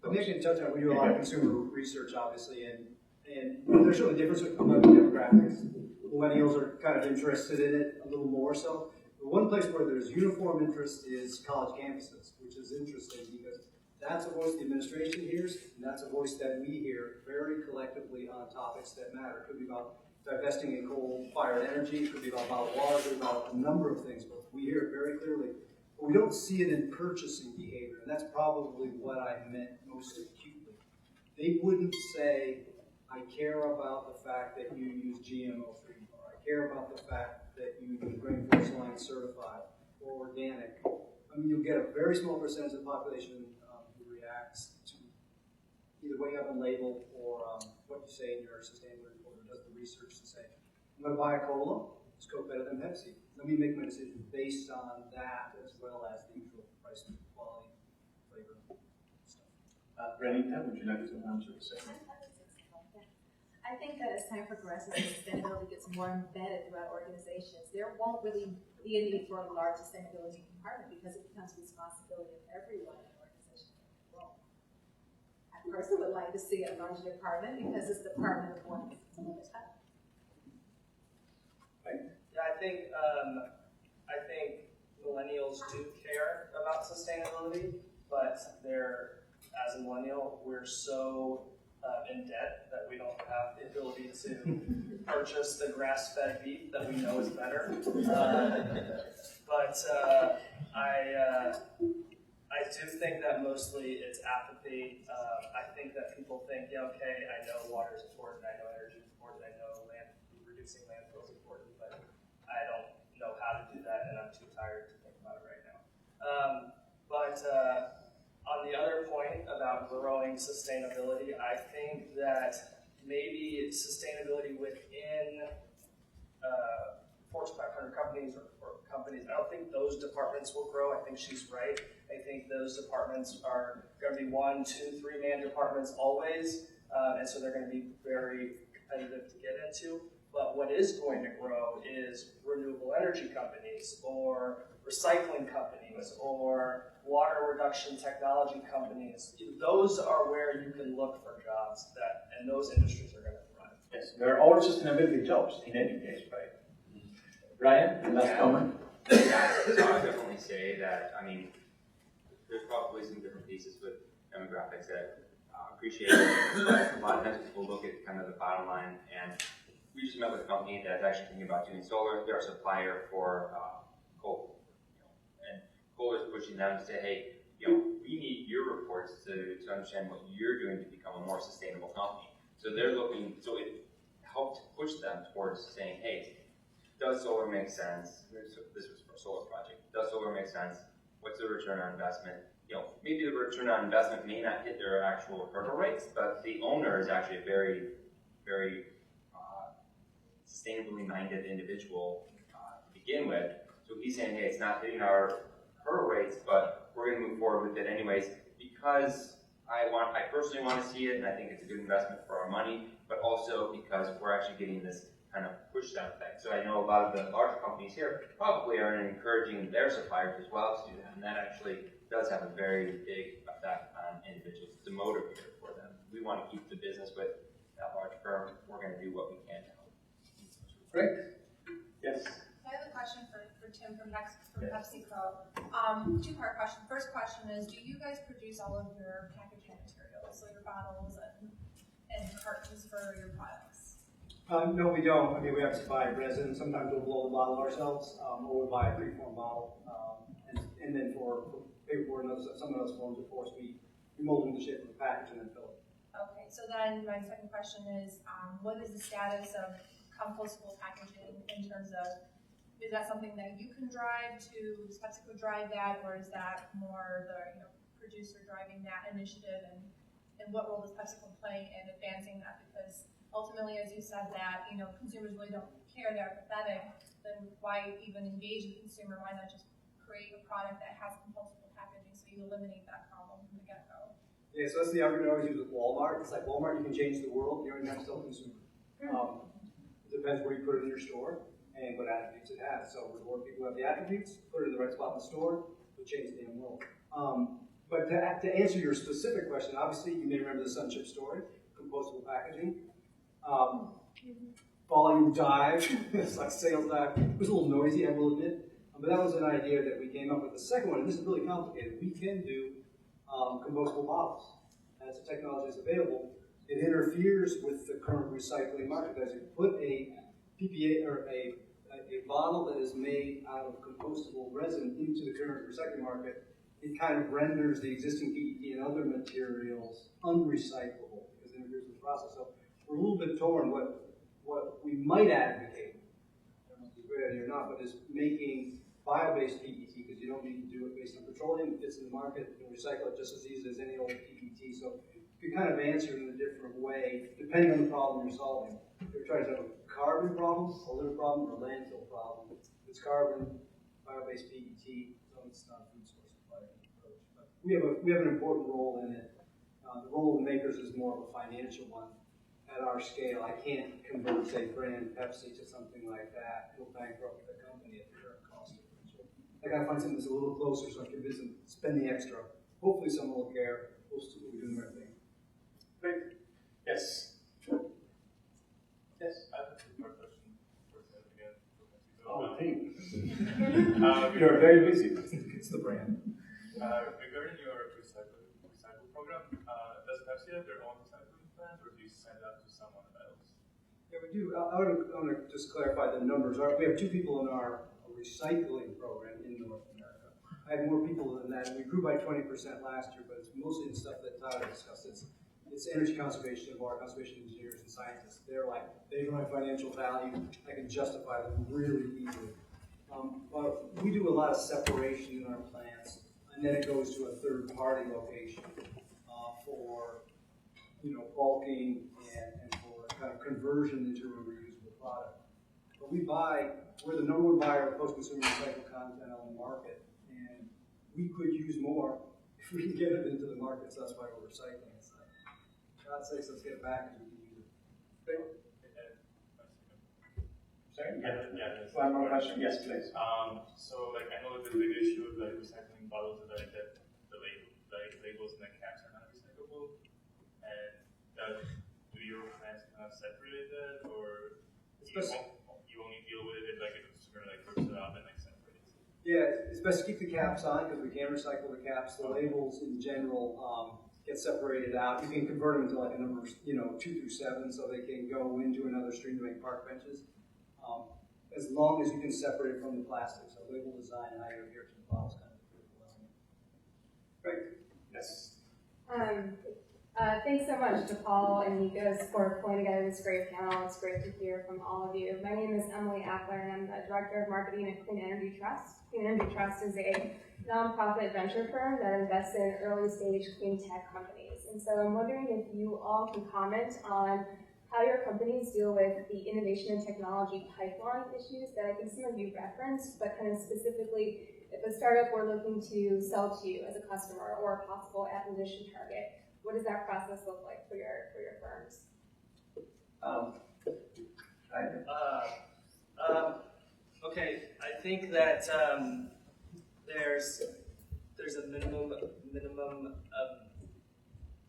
I'm actually going to touch on, we do a lot of consumer research, obviously, and there's really a difference among demographics. Millennials are kind of interested in it a little more so. But one place where there's uniform interest is college campuses, which is interesting because that's a voice the administration hears, and that's a voice that we hear very collectively on topics that matter. It could be about divesting in coal-fired energy, it could be about bottled water, it could be about a number of things, but we hear it very clearly. But we don't see it in purchasing behavior, and that's probably what I meant most acutely. They wouldn't say, I care about the fact that you use GMO-free, or I care about the fact that you use Rainforest Alliance certified or organic. I mean, you'll get a very small percentage of the population who reacts to either what you have on label or what you say in your sustainability report, or does the research to say, I'm going to buy a cola, is Coke better than Pepsi? Let me make my decision based on that as well as the usual price, quality, flavor, stuff. Renita, would you like to answer the second? I think that as time progresses and sustainability gets more embedded throughout organizations, there won't really be a need for a large sustainability department because it becomes the responsibility of everyone in the organization. Well, I personally would like to see a larger department because it's the department of one at a time. Yeah, I think millennials do care about sustainability, but as a millennial, we're so in debt that we don't have the ability to purchase the grass-fed beef that we know is better. I do think that mostly it's apathy. I think that people think, yeah, okay, I know water is important, I know energy is important, I know reducing landfill is important, but I don't know how to do that, and I'm too tired to think about it right now. On the other point about growing sustainability, I think that maybe sustainability within Fortune 500 companies or companies, I don't think those departments will grow. I think she's right. I think those departments are going to be 1, 2, 3-man departments always, and so they're going to be very competitive to get into. But what is going to grow is renewable energy companies or recycling companies or water reduction technology companies. Those are where you can look for jobs and those industries are going to thrive. Yes, there are all sustainability jobs in any case, right? Ryan, last comment? Yeah, so I would definitely say that, I mean, there's probably some different pieces with demographics that appreciate it, but a lot of times people look at kind of the bottom line, and we just met with a company that's actually thinking about doing solar. They're a supplier for coal, and coal is pushing them to say, hey, we need your reports to understand what you're doing to become a more sustainable company. So they're looking, so it helped push them towards saying, hey, does solar make sense? This was for a solar project. Does solar make sense? What's the return on investment? Maybe the return on investment may not hit their actual hurdle rates, but the owner is actually a very, very sustainably minded individual to begin with. So he's saying, hey, it's not hitting our hurdle rates, but we're going to move forward with it anyways because I personally want to see it, and I think it's a good investment for our money, but also because we're actually getting this kind of push down effect. So I know a lot of the large companies here probably are encouraging their suppliers as well to do that, and that actually does have a very big effect on individuals. It's a motivator for them. We want to keep the business with that large firm. We're going to do what we can to help. Great. Yes. I have a question for Tim from PepsiCo. Two-part question. First question is, do you guys produce all of your packaging materials, so your bottles and cartons for your products? No, we don't. I mean, we have to buy resin. Sometimes we'll blow the bottle ourselves, or we'll buy a preformed bottle. And then for paperboard and some of those forms, of course, we mold them in the shape of the package and then fill it. Okay, so then my second question is, what is the status of compostable packaging in terms of is that something that you can drive to, does PepsiCo drive that, or is that more the, producer driving that initiative, and what role does PepsiCo play in advancing that? Because ultimately, as you said, that, consumers really don't care, they're apathetic, then why even engage the consumer? Why not just create a product that has compostable packaging so you eliminate that problem from the get-go? Yeah, so that's the argument I always use with Walmart. It's like Walmart, you can change the world, you don't even have to tell the consumer. It depends where you put it in your store and what attributes it has. So reward people who have the attributes, put it in the right spot in the store, it'll change the damn world. But to answer your specific question, obviously you may remember the Sunchip story, compostable packaging. Volume dive, it's like sales dive. It was a little noisy, I will admit. But that was an idea that we came up with. The second one, and this is really complicated, we can do compostable bottles. As the technology is available, it interferes with the current recycling market. As you put a PPA or a bottle that is made out of compostable resin into the current recycling market, it kind of renders the existing PET and other materials unrecyclable because it interferes with the process. So we're a little bit torn. What we might advocate, I don't know if it's a great idea or not, but is making bio-based PET, because you don't need to do it based on petroleum. It fits in the market. You can recycle it just as easy as any old PET. So you can kind of answer it in a different way, depending on the problem you're solving. If you're trying to have a carbon problem, a litter problem, or a landfill problem, if it's carbon, bio-based PET, so it's not a food source approach. But we have an important role in it. The role of the makers is more of a financial one. At our scale, I can't convert, say, brand Pepsi to something like that. It'll bankrupt the company at the current cost differential. I gotta find something that's a little closer so I can convince them spend the extra. Hopefully someone will care. We'll still be doing the right thing. Great. Yes. Yes. I have a two-part question for Ted again. Oh, thank you. You're very busy. It's the brand. Regarding your recycle program, does Pepsi have their own recycling plant, or do you send that to someone else? Yeah, we do. I want to just clarify the numbers. We have 2 people in our recycling program in North America. I have more people than that. We grew by 20% last year, but it's mostly the stuff that Tyler discussed. It's energy conservation, water conservation engineers and scientists. They're like, they provide financial value. I can justify them really easily. But we do a lot of separation in our plants, and then it goes to a third-party location for bulking and for kind of conversion into a reusable product. But we're the number 1 buyer of post-consumer recycled content on the market, and we could use more if we can get it into the market, so that's why we're recycling it. So, God sakes, let's get it back and we can use it. Sorry? Yeah. One more question. Yes, please. So, I know that the big issue with recycling bottles is that the labels and the caps are not recyclable. And do your plants kind of separate that, or you only deal with it if the consumer rips it up and separates it? Yeah, it's best to keep the caps on because we can recycle the caps. The labels in general get separated out. You can convert them into a number 2 through 7, so they can go into another stream to make park benches. As long as you can separate it from the plastic. So label design and how you adhere to the bottles kind of critical element. Great. Yes. Thanks so much to Paul and Nikos for pulling together this great panel. It's great to hear from all of you. My name is Emily Ackler, and I'm the Director of Marketing at Clean Energy Trust. Clean Energy Trust is a nonprofit venture firm that invests in early-stage clean tech companies. And so I'm wondering if you all can comment on how your companies deal with the innovation and technology pipeline issues that I think some of you referenced, but kind of specifically, if a startup were looking to sell to you as a customer or a possible acquisition target, what does that process look like for your firms? Okay, I think that there's a minimum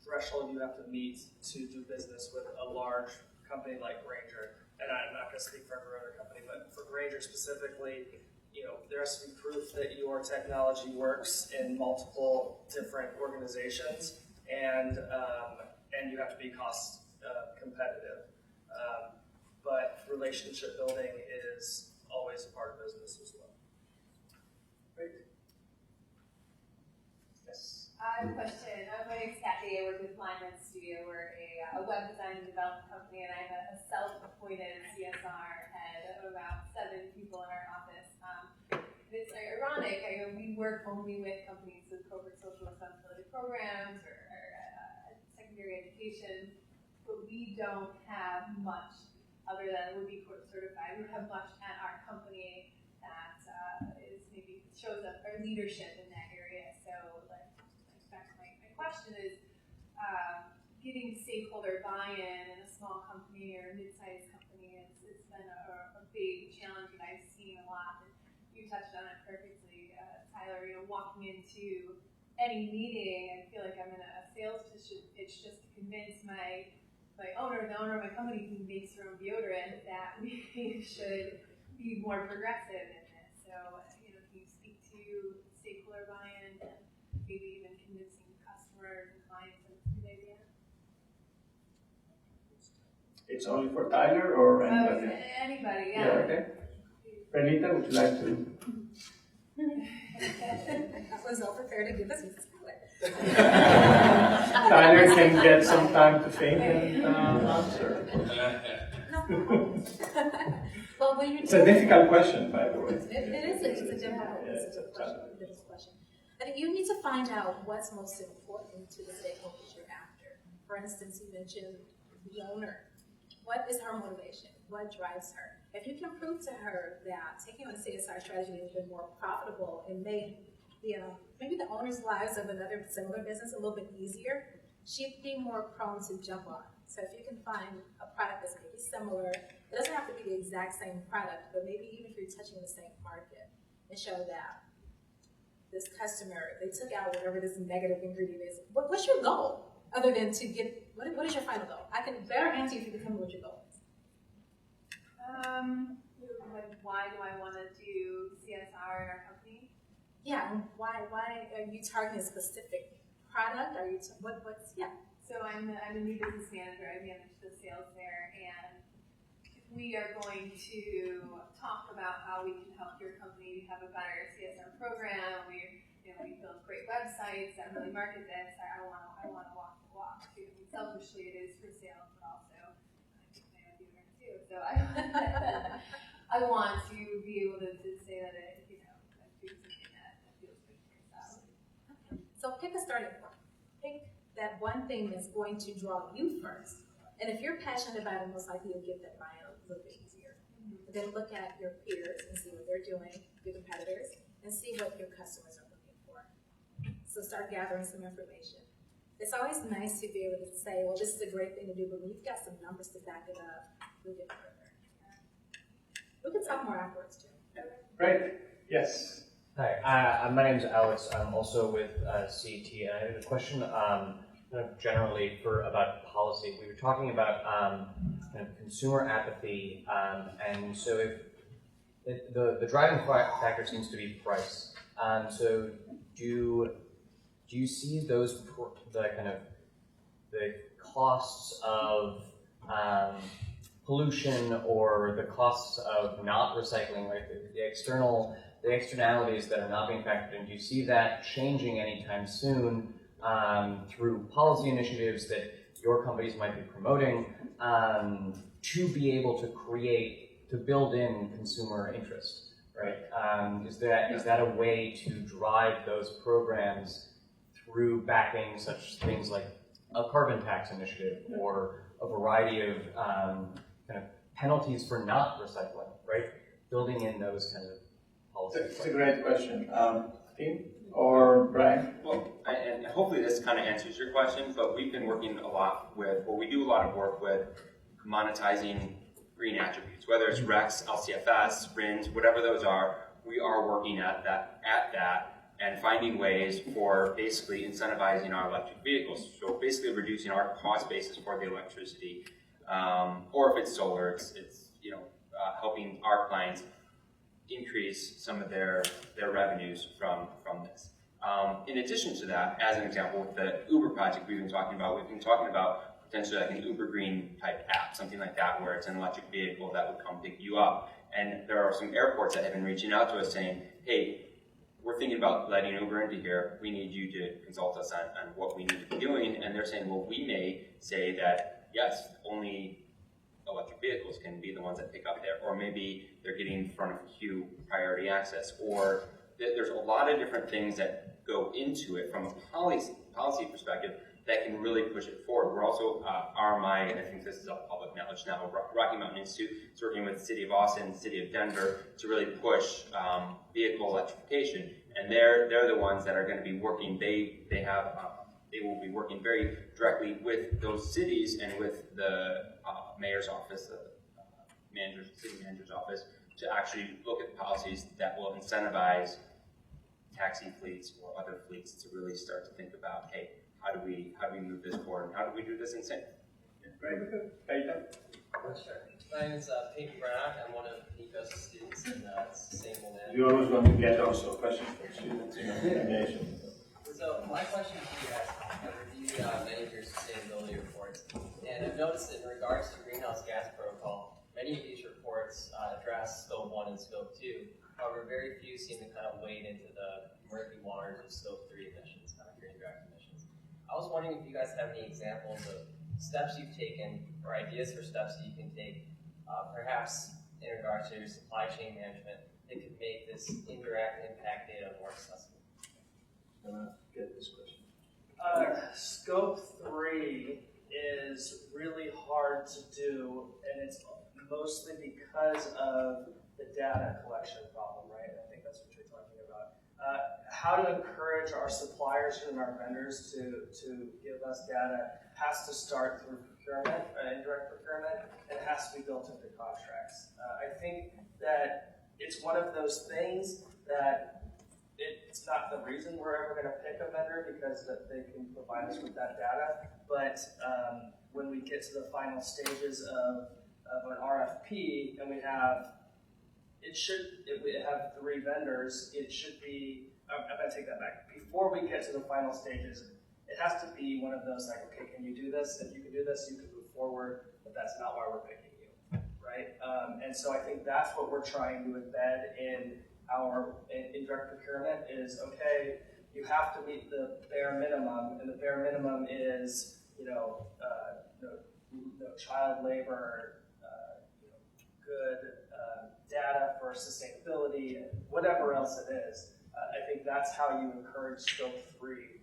threshold you have to meet to do business with a large company like Grainger. And I'm not going to speak for every other company, but for Grainger specifically, there has to be proof that your technology works in multiple different organizations, and you have to be cost competitive. But relationship building is always a part of business as well. Great. Yes. I have a question. My name's Kathy. I work with Lineman Studio. We're a web design and development company, and I'm a self-appointed CSR head of about 7 people in our office. ironic. We work only with companies with corporate social responsibility programs or secondary education, but we don't have much other than would be court certified. We don't have much at our company that is maybe shows up our leadership in that area. So, like, back to my question is getting stakeholder buy-in in a small company or a mid-sized company. It's been a big challenge that I've seen a lot. And you touched on it perfectly, Tyler. Walking into any meeting, I feel like I'm in a sales pitch just to convince the owner of my company who makes their own deodorant that we should be more progressive in this. So, can you speak to stakeholder buy-in and maybe even convincing customers and clients that it's a good idea? It's only for Tyler or anybody? Anybody, yeah. Yeah, okay. Renita, would you like to? I was all prepared to give us a Tyler can get some time to think and answer. Well, when you It's a difficult question, by the way. It's a difficult question. I think you need to find out what's most important to the stakeholders you're after. For instance, you mentioned the owner. What is her motivation? What drives her? If you can prove to her that taking on a CSR strategy has been more profitable and made maybe the owner's lives of another similar business a little bit easier, she'd be more prone to jump on. So if you can find a product that's maybe similar, it doesn't have to be the exact same product, but maybe even if you're touching the same market, and show that this customer, they took out whatever this negative ingredient is. What's your goal? Other than to get, what is your final goal? I can better answer if you can tell me what your goal is. Why do I want to do CSR in our company? Yeah, and why are you targeting a specific product? Are you So I'm a new business manager. I manage the sales there, and we are going to talk about how we can help your company have a better CSR program. We build great websites that really market this. I want to walk the walk too. Selfishly, it is for sales, but also I do it too. So I want to be able to say that I'm doing something that feels good for yourself. So pick a starting point. Pick that one thing that's going to draw you first. And if you're passionate about it, most likely you'll get that buy-in a little bit easier. But then look at your peers and see what they're doing, your competitors, and see what your customers are looking for. So start gathering some information. It's always nice to be able to say, well, this is a great thing to do, but when you've got some numbers to back it up, we'll get further. We can talk more afterwards, too. Great. Yes. Hi, my name is Alex. I'm also with CET, and I have a question kind of generally about policy. We were talking about kind of consumer apathy, and so if the driving factor seems to be price. So do you see the costs of pollution or the costs of not recycling, like the externalities that are not being factored in? Do you see that changing anytime soon through policy initiatives that your companies might be promoting to be able to build in consumer interest, right? Is that a way to drive those programs through backing such things like a carbon tax initiative or a variety of kind of penalties for not recycling, right? Building in those kind of policies. It's a great question. Tim or Brian? Well, and hopefully this kind of answers your question, but we've been working a lot we do a lot of work with monetizing green attributes, whether it's RECs, LCFS, RINs, whatever those are. We are working at that and finding ways for basically incentivizing our electric vehicles. So basically reducing our cost basis for the electricity, or if it's solar, it's helping our clients increase some of their revenues from this. In addition to that, as an example, with the Uber project we've been talking about potentially like an Uber Green type app, something like that, where it's an electric vehicle that would come pick you up. And there are some airports that have been reaching out to us saying, hey, we're thinking about letting Uber into here. We need you to consult us on what we need to be doing. And they're saying, well, we may say that, yes, only electric vehicles can be the ones that pick up there. Or maybe they're getting in front of queue priority access. Or there's a lot of different things that go into it from a policy perspective that can really push it forward. We're also, RMI, and I think this is all public knowledge now, Rocky Mountain Institute is working with the City of Austin, City of Denver to really push vehicle electrification. And they're the ones that are going to be working, they will be working very directly with those cities and with the mayor's office, the city manager's office, to actually look at policies that will incentivize taxi fleets or other fleets to really start to think about, hey, how do we move this forward, and how do we do this in sync? Very good. Peter? Sure. My name is Peyton Brown. I'm one of Nico's students in Sustainable Management. You always want to get also questions from students in recommendations. So my question to you guys, I've reviewed many of your sustainability reports, and I've noticed that in regards to greenhouse gas protocol, many of these reports address Scope 1 and Scope 2. However, very few seem to kind of wade into the murky waters of Scope 3 emissions, kind of green direct emissions. I was wondering if you guys have any examples of steps you've taken or ideas for steps that you can take, perhaps in regards to your supply chain management, that could make this indirect impact data more accessible. Get this question. Scope 3 is really hard to do, and it's mostly because of the data collection problem, right? I think that's what you're talking about. How to encourage our suppliers and our vendors to give us data has to start through procurement, indirect procurement, and it has to be built into contracts. I think that it's one of those things that it's not the reason we're ever going to pick a vendor because that they can provide us with that data, but when we get to the final stages of an RFP and we have 3 vendors, it should be, I'm going to take that back. Before we get to the final stages, it has to be one of those like, okay, can you do this? If you can do this, you can move forward, but that's not why we're picking you, right? And so I think that's what we're trying to embed in our indirect procurement is, okay, you have to meet the bare minimum, and the bare minimum is, no child labor, good data for sustainability, and whatever else it is. I think that's how you encourage Scope 3.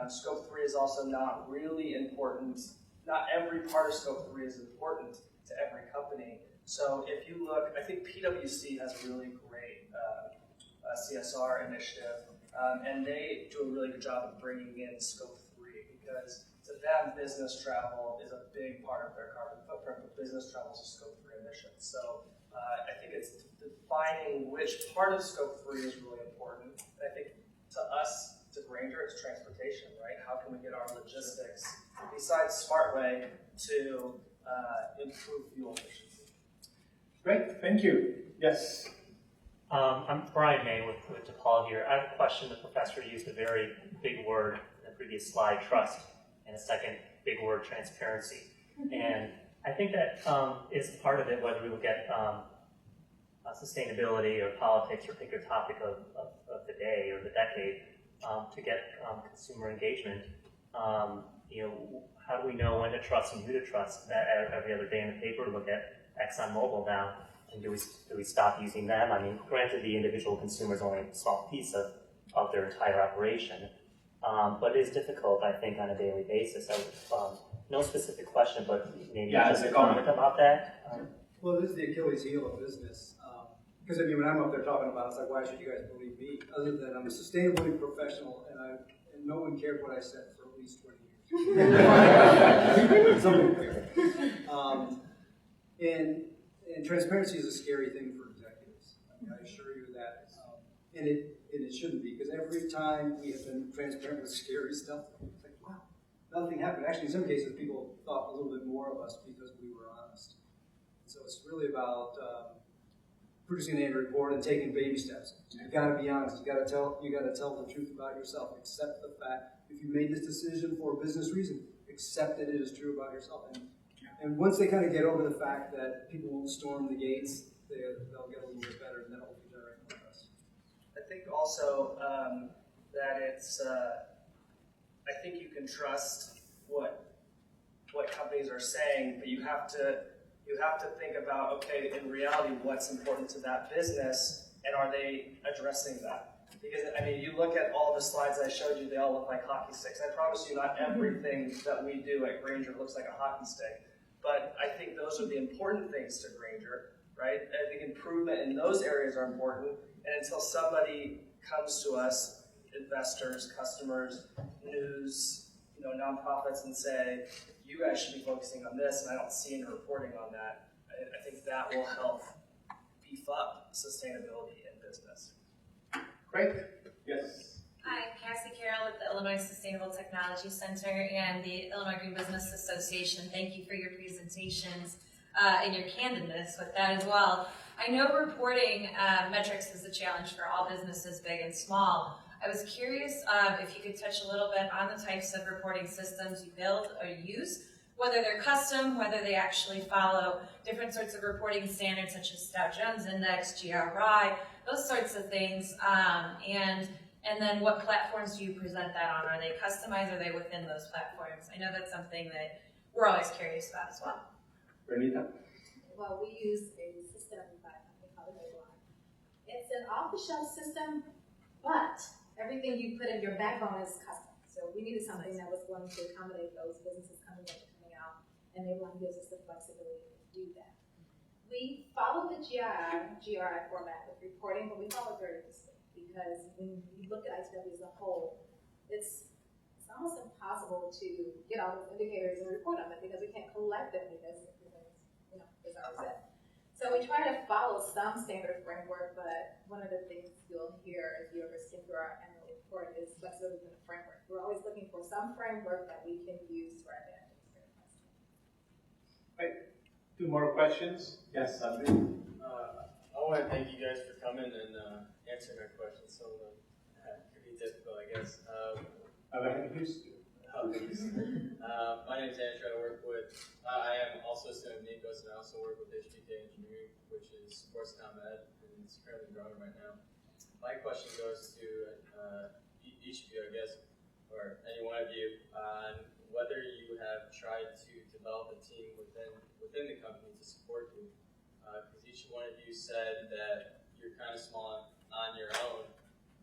Scope 3 is also not really important. Not every part of Scope 3 is important to every company. So if you look, I think PwC has a really great CSR initiative, and they do a really good job of bringing in Scope 3 because to them, business travel is a big part of their carbon footprint, but business travel is a Scope 3 emission. So I think it's defining which part of Scope 3 is really important. And I think to us, to Grainger, it's transportation, right? How can we get our logistics, besides SmartWay, to improve fuel efficiency? Great, thank you. Yes. I'm Brian May with DePaul here. I have a question. The professor used a very big word in the previous slide, trust, and a second big word, transparency. And I think that is part of it, whether we look at sustainability or politics or pick your topic of the day or the decade, to get consumer engagement. How do we know when to trust and who to trust? Every other day in the paper, look at ExxonMobil now, and do we stop using them? I mean, granted, the individual consumer is only a small piece of their entire operation, but it is difficult, I think, on a daily basis. No specific question, but maybe just a comment about that. Well, this is the Achilles heel of business. Because I mean, when I'm up there talking about it, it's like, why should you guys believe me? Other than I'm a sustainability professional, and no one cared what I said for at least 20 years. Something clear. And transparency is a scary thing for executives. I mean, I assure you that. And it shouldn't be, because every time we have been transparent with scary stuff, it's like, wow, nothing happened. Actually, in some cases, people thought a little bit more of us because we were honest. So it's really about producing an annual report and taking baby steps. You got to be honest. You got to tell the truth about yourself. Accept the fact. If you made this decision for a business reason, accept that it is true about yourself. And once they kind of get over the fact that people won't storm the gates, they'll get a little bit better, and then hopefully generate more trust. I think also that it's. I think you can trust what companies are saying, but you have to think about, okay, in reality, what's important to that business, and are they addressing that? Because, I mean, you look at all the slides I showed you, they all look like hockey sticks. I promise you, not everything that we do at Grainger looks like a hockey stick. But I think those are the important things to Grainger, right? I think improvement in those areas are important. And until somebody comes to us, investors, customers, news, nonprofits, and say, you guys should be focusing on this, and I don't see any reporting on that, I think that will help beef up sustainability in business. Great. Yes. Hi, Cassie Carroll with the Illinois Sustainable Technology Center and the Illinois Green Business Association. Thank you for your presentations and your candidness with that as well. I know reporting metrics is a challenge for all businesses, big and small. I was curious if you could touch a little bit on the types of reporting systems you build or use, whether they're custom, whether they actually follow different sorts of reporting standards such as Dow Jones Index, GRI, those sorts of things, and then what platforms do you present that on? Are they customized? Or are they within those platforms? I know that's something that we're always curious about as well. Renita? Well, we use a system that we call it Baseline. It's an off-the-shelf system, but everything you put in your backbone is custom. So we needed something that was going to accommodate those businesses coming in and coming out, and Baseline gives us the flexibility to do that. We follow the GRI format with reporting, but we follow it very loosely because when you look at ITW as a whole, it's almost impossible to get all those indicators and report on them because we can't collect them because it's already set. So we try to follow some standard framework, but one of the things you'll hear if you ever skim through our annual report is flexibility within the framework. We're always looking for some framework that we can use to our advantage. Right. Two more questions. Yes, Sandy. I want to thank you guys for coming and answering our questions. Some of them could be difficult, I guess. My name is Andrew. I am also a student of Nikos, and I also work with HBK Engineering, which is sports comm ed, and it's currently growing right now. My question goes to each of you, I guess, or any one of you, on whether you have tried to develop a team within the company to support you. Because each one of you said that you're kind of small on your own,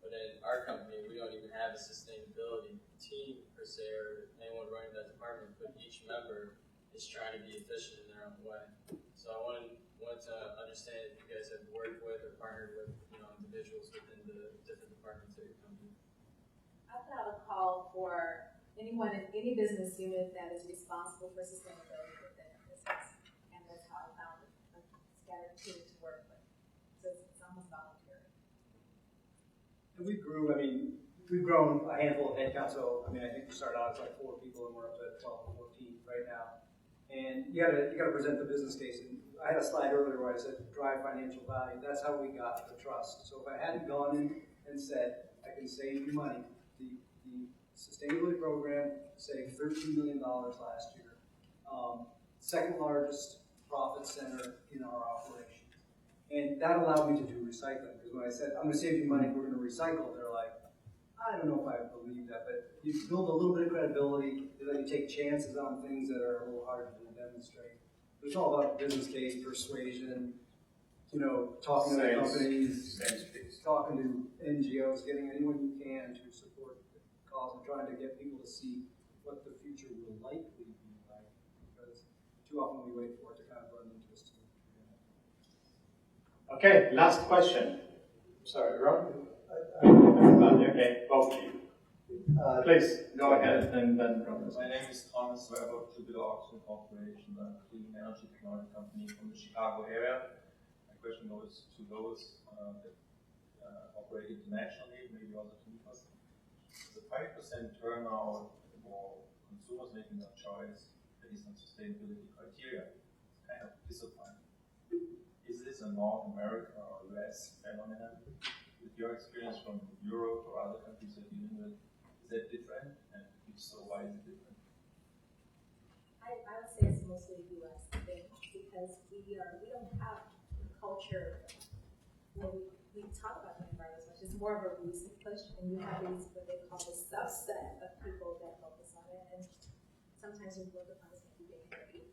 but in our company, we don't even have a sustainability team per se, or anyone running that department, but each member is trying to be efficient in their own way. So I wanted to understand if you guys have worked with or partnered with individuals within the different departments of your company. I put out a call for anyone in any business unit that is responsible for sustainability within a business, and that's how I found a scattered team to work with. So it's almost voluntary. And we've grown a handful of headcount, so I think we started out as like 4 people and we're up to 12 or 14 right now. And you gotta present the business case. And I had a slide earlier where I said drive financial value. That's how we got the trust. So if I hadn't gone in and said I can save you money, the sustainability program saved $13 million last year. Second largest profit center in our operation. And that allowed me to do recycling. Because when I said, I'm going to save you money, we're going to recycle, they're like, I don't know if I believe that, but you build a little bit of credibility, you let you take chances on things that are a little harder to demonstrate. It's all about business case, persuasion, talking to companies, talking to NGOs, getting anyone you can to support the cause and trying to get people to see what the future will likely be like. Because too often we wait for it to kind of run into us. Okay, last question. Sorry, Ron? Okay, both of you. Please, go ahead and then Thomas. My name is Thomas Weber, Jupiter Oxygen Corporation, a clean energy technology company from the Chicago area. My question goes to those that operate internationally, maybe also to Nikos. The 5% turnout for consumers making a choice based on sustainability criteria is kind of disappointing. Is this a North America or US phenomenon? With your experience from Europe or other countries that you're dealing with, is that different? And if so, why is it different? I would say it's mostly U.S. thing because we don't have a culture where we talk about the environment as much. It's more of a recent push, and you have these what they call the subset of people that focus on it, and sometimes we look upon this maybe being heavy.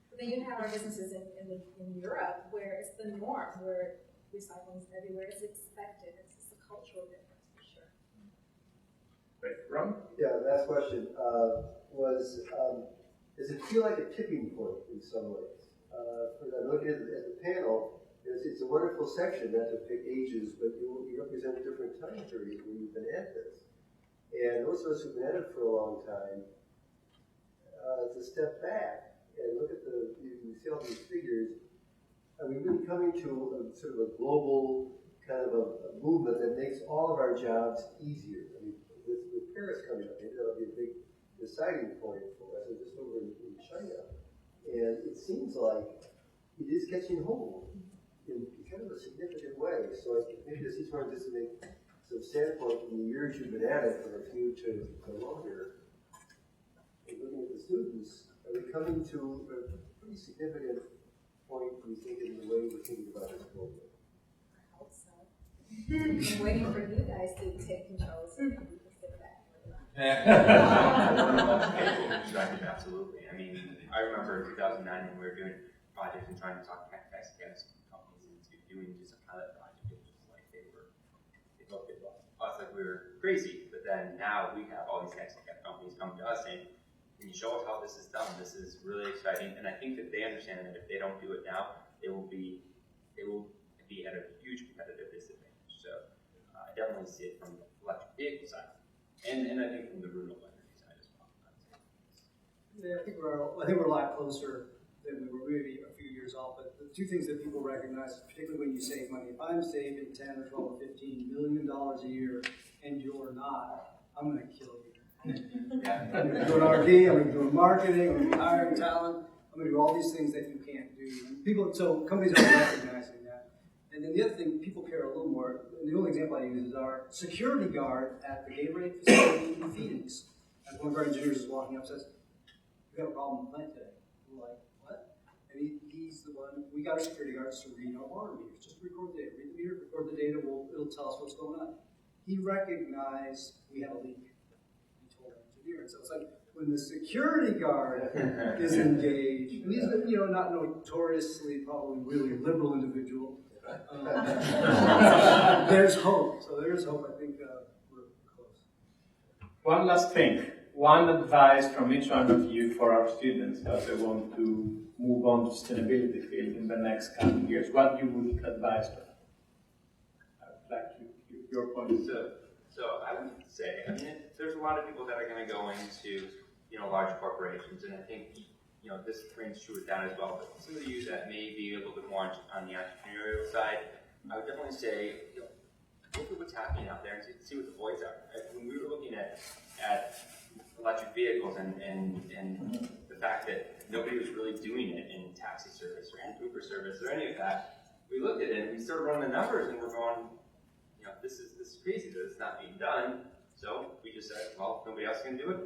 But then you have our businesses in Europe where it's the norm, where recycling is everywhere. It's expected. It's just a cultural difference. Great. Ron? Yeah, last question does it feel like a tipping point in some ways? When I'm looking at the panel, it's a wonderful section, not to pick ages, but you represent different time periods when you've been at this. And those of us who've been at it for a long time, to step back and look at you see all these figures, are we really coming to sort of a global kind of a movement that makes all of our jobs easier? I mean, with Paris coming up, maybe that'll be a big deciding point for us, just over in China. And it seems like it is catching hold in kind of a significant way. So maybe this is one just to make some standpoint from the years you've been at it, from a few to longer. And looking at the students, are we coming to a pretty significant point, you think, in the way we're thinking about this program? I hope so. I'm waiting for you guys to take control so we can sit back. Absolutely. I mean, I remember in 2009 when we were doing projects and trying to talk tax against companies into doing just a pilot project. It was just like they looked at us like we were crazy. But then now we have all these tax companies coming to us saying, "Can you show us how this is done? This is really exciting." And I think that they understand that if they don't do it now, they will be at a huge competitive disadvantage. So I definitely see it from the electric vehicle side, and I think from the renewable energy side as well. Yeah, I think we're a lot closer than we were maybe a few years off. But the two things that people recognize, particularly when you save money, if I'm saving 10 or 12 or $15 million a year and you're not, I'm going to kill you. I'm going to do an R&D, I'm going to do marketing, I'm going to be hiring talent, I'm going to do all these things that you can't do. So companies are recognizing that. And then the other thing, people care a little more. And the only example I use is our security guard at the Gatorade facility in Phoenix. And one of our engineers is walking up and says, "We have a problem in the plant today." We're like, "What?" And he's the one, we got our security guards to read our water meters. Just record the data. Read the meter, record the data, it'll tell us what's going on. He recognized we had a leak. He told our engineer. So it's like, when the security guard is engaged, and he's not notoriously probably really liberal individual, there's hope. So there's hope. I think we're close. One last thing. One advice from each one of you for our students as they want to move on to sustainability field in the next coming years. What you would advise them? I would like your point of view. So I would say, I mean, there's a lot of people that are going to go into large corporations, and I think this rings true with that as well. But some of you that may be a little bit more on the entrepreneurial side, I would definitely say, look at what's happening out there and see what the voids are. When we were looking at electric vehicles and the fact that nobody was really doing it in taxi service or in Uber service or any of that, we looked at it and we started running the numbers and we're going, this is crazy that it's not being done. So we just said, well, if nobody else can do it,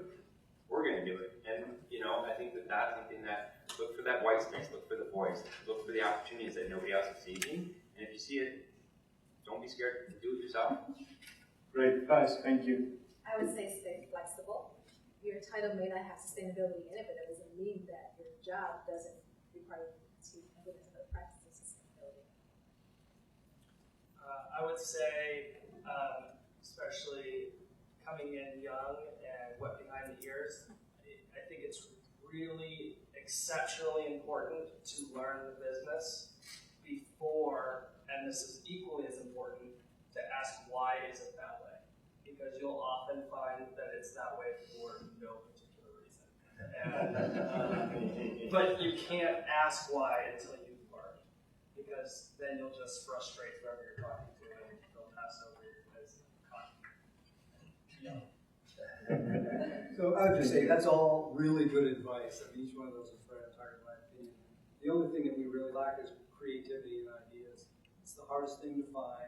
we're going to do it. And I think that that's something that, look for that white space, look for the voice, look for the opportunities that nobody else is seeing. And if you see it, don't be scared to do it yourself. Great advice, thank you. I would say stay flexible. Your title may not have sustainability in it, but that doesn't mean that your job doesn't require you to implement the practices of sustainability. I would say, especially coming in young and wet behind the ears, I think it's really exceptionally important to learn the business before, and this is equally as important, to ask why is it that way? Because you'll often find that it's that way for no particular reason. And, but you can't ask why until you've learned, because then you'll just frustrate whoever you're talking to and they'll pass over you as So I would just say that's all really good advice. I mean, each one of those is right on target, in my opinion. The only thing that we really lack is creativity and ideas. It's the hardest thing to find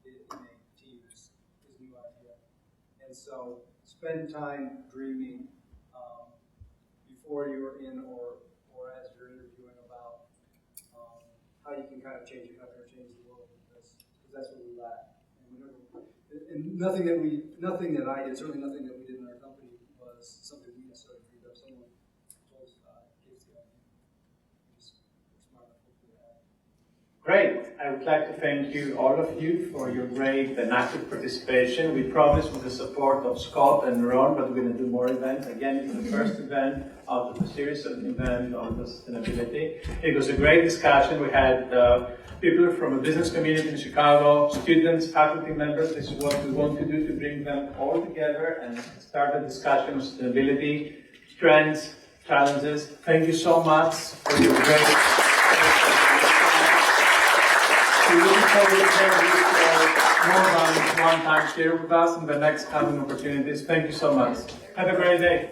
in a team is new idea. And so spend time dreaming before you're in or as you're interviewing about how you can kind of change your country or change the world, because that's what we lack. And nothing that I did, certainly nothing that we did in our company, was something we necessarily dreamed up. Someone told us about it, gave us the idea. We're smart enough to do that. Great. I would like to thank you, all of you, for your great and active participation. We promise with the support of Scott and Ron, but we're going to do more events. Again, it's the first event out of a series of events on sustainability. It was a great discussion. We had people from the business community in Chicago, students, faculty members. This is what we want to do, to bring them all together and start a discussion on sustainability, trends, challenges. Thank you so much for your great... We look forward to having you more than one time share with us in the next coming opportunities. Thank you so much. Have a great day.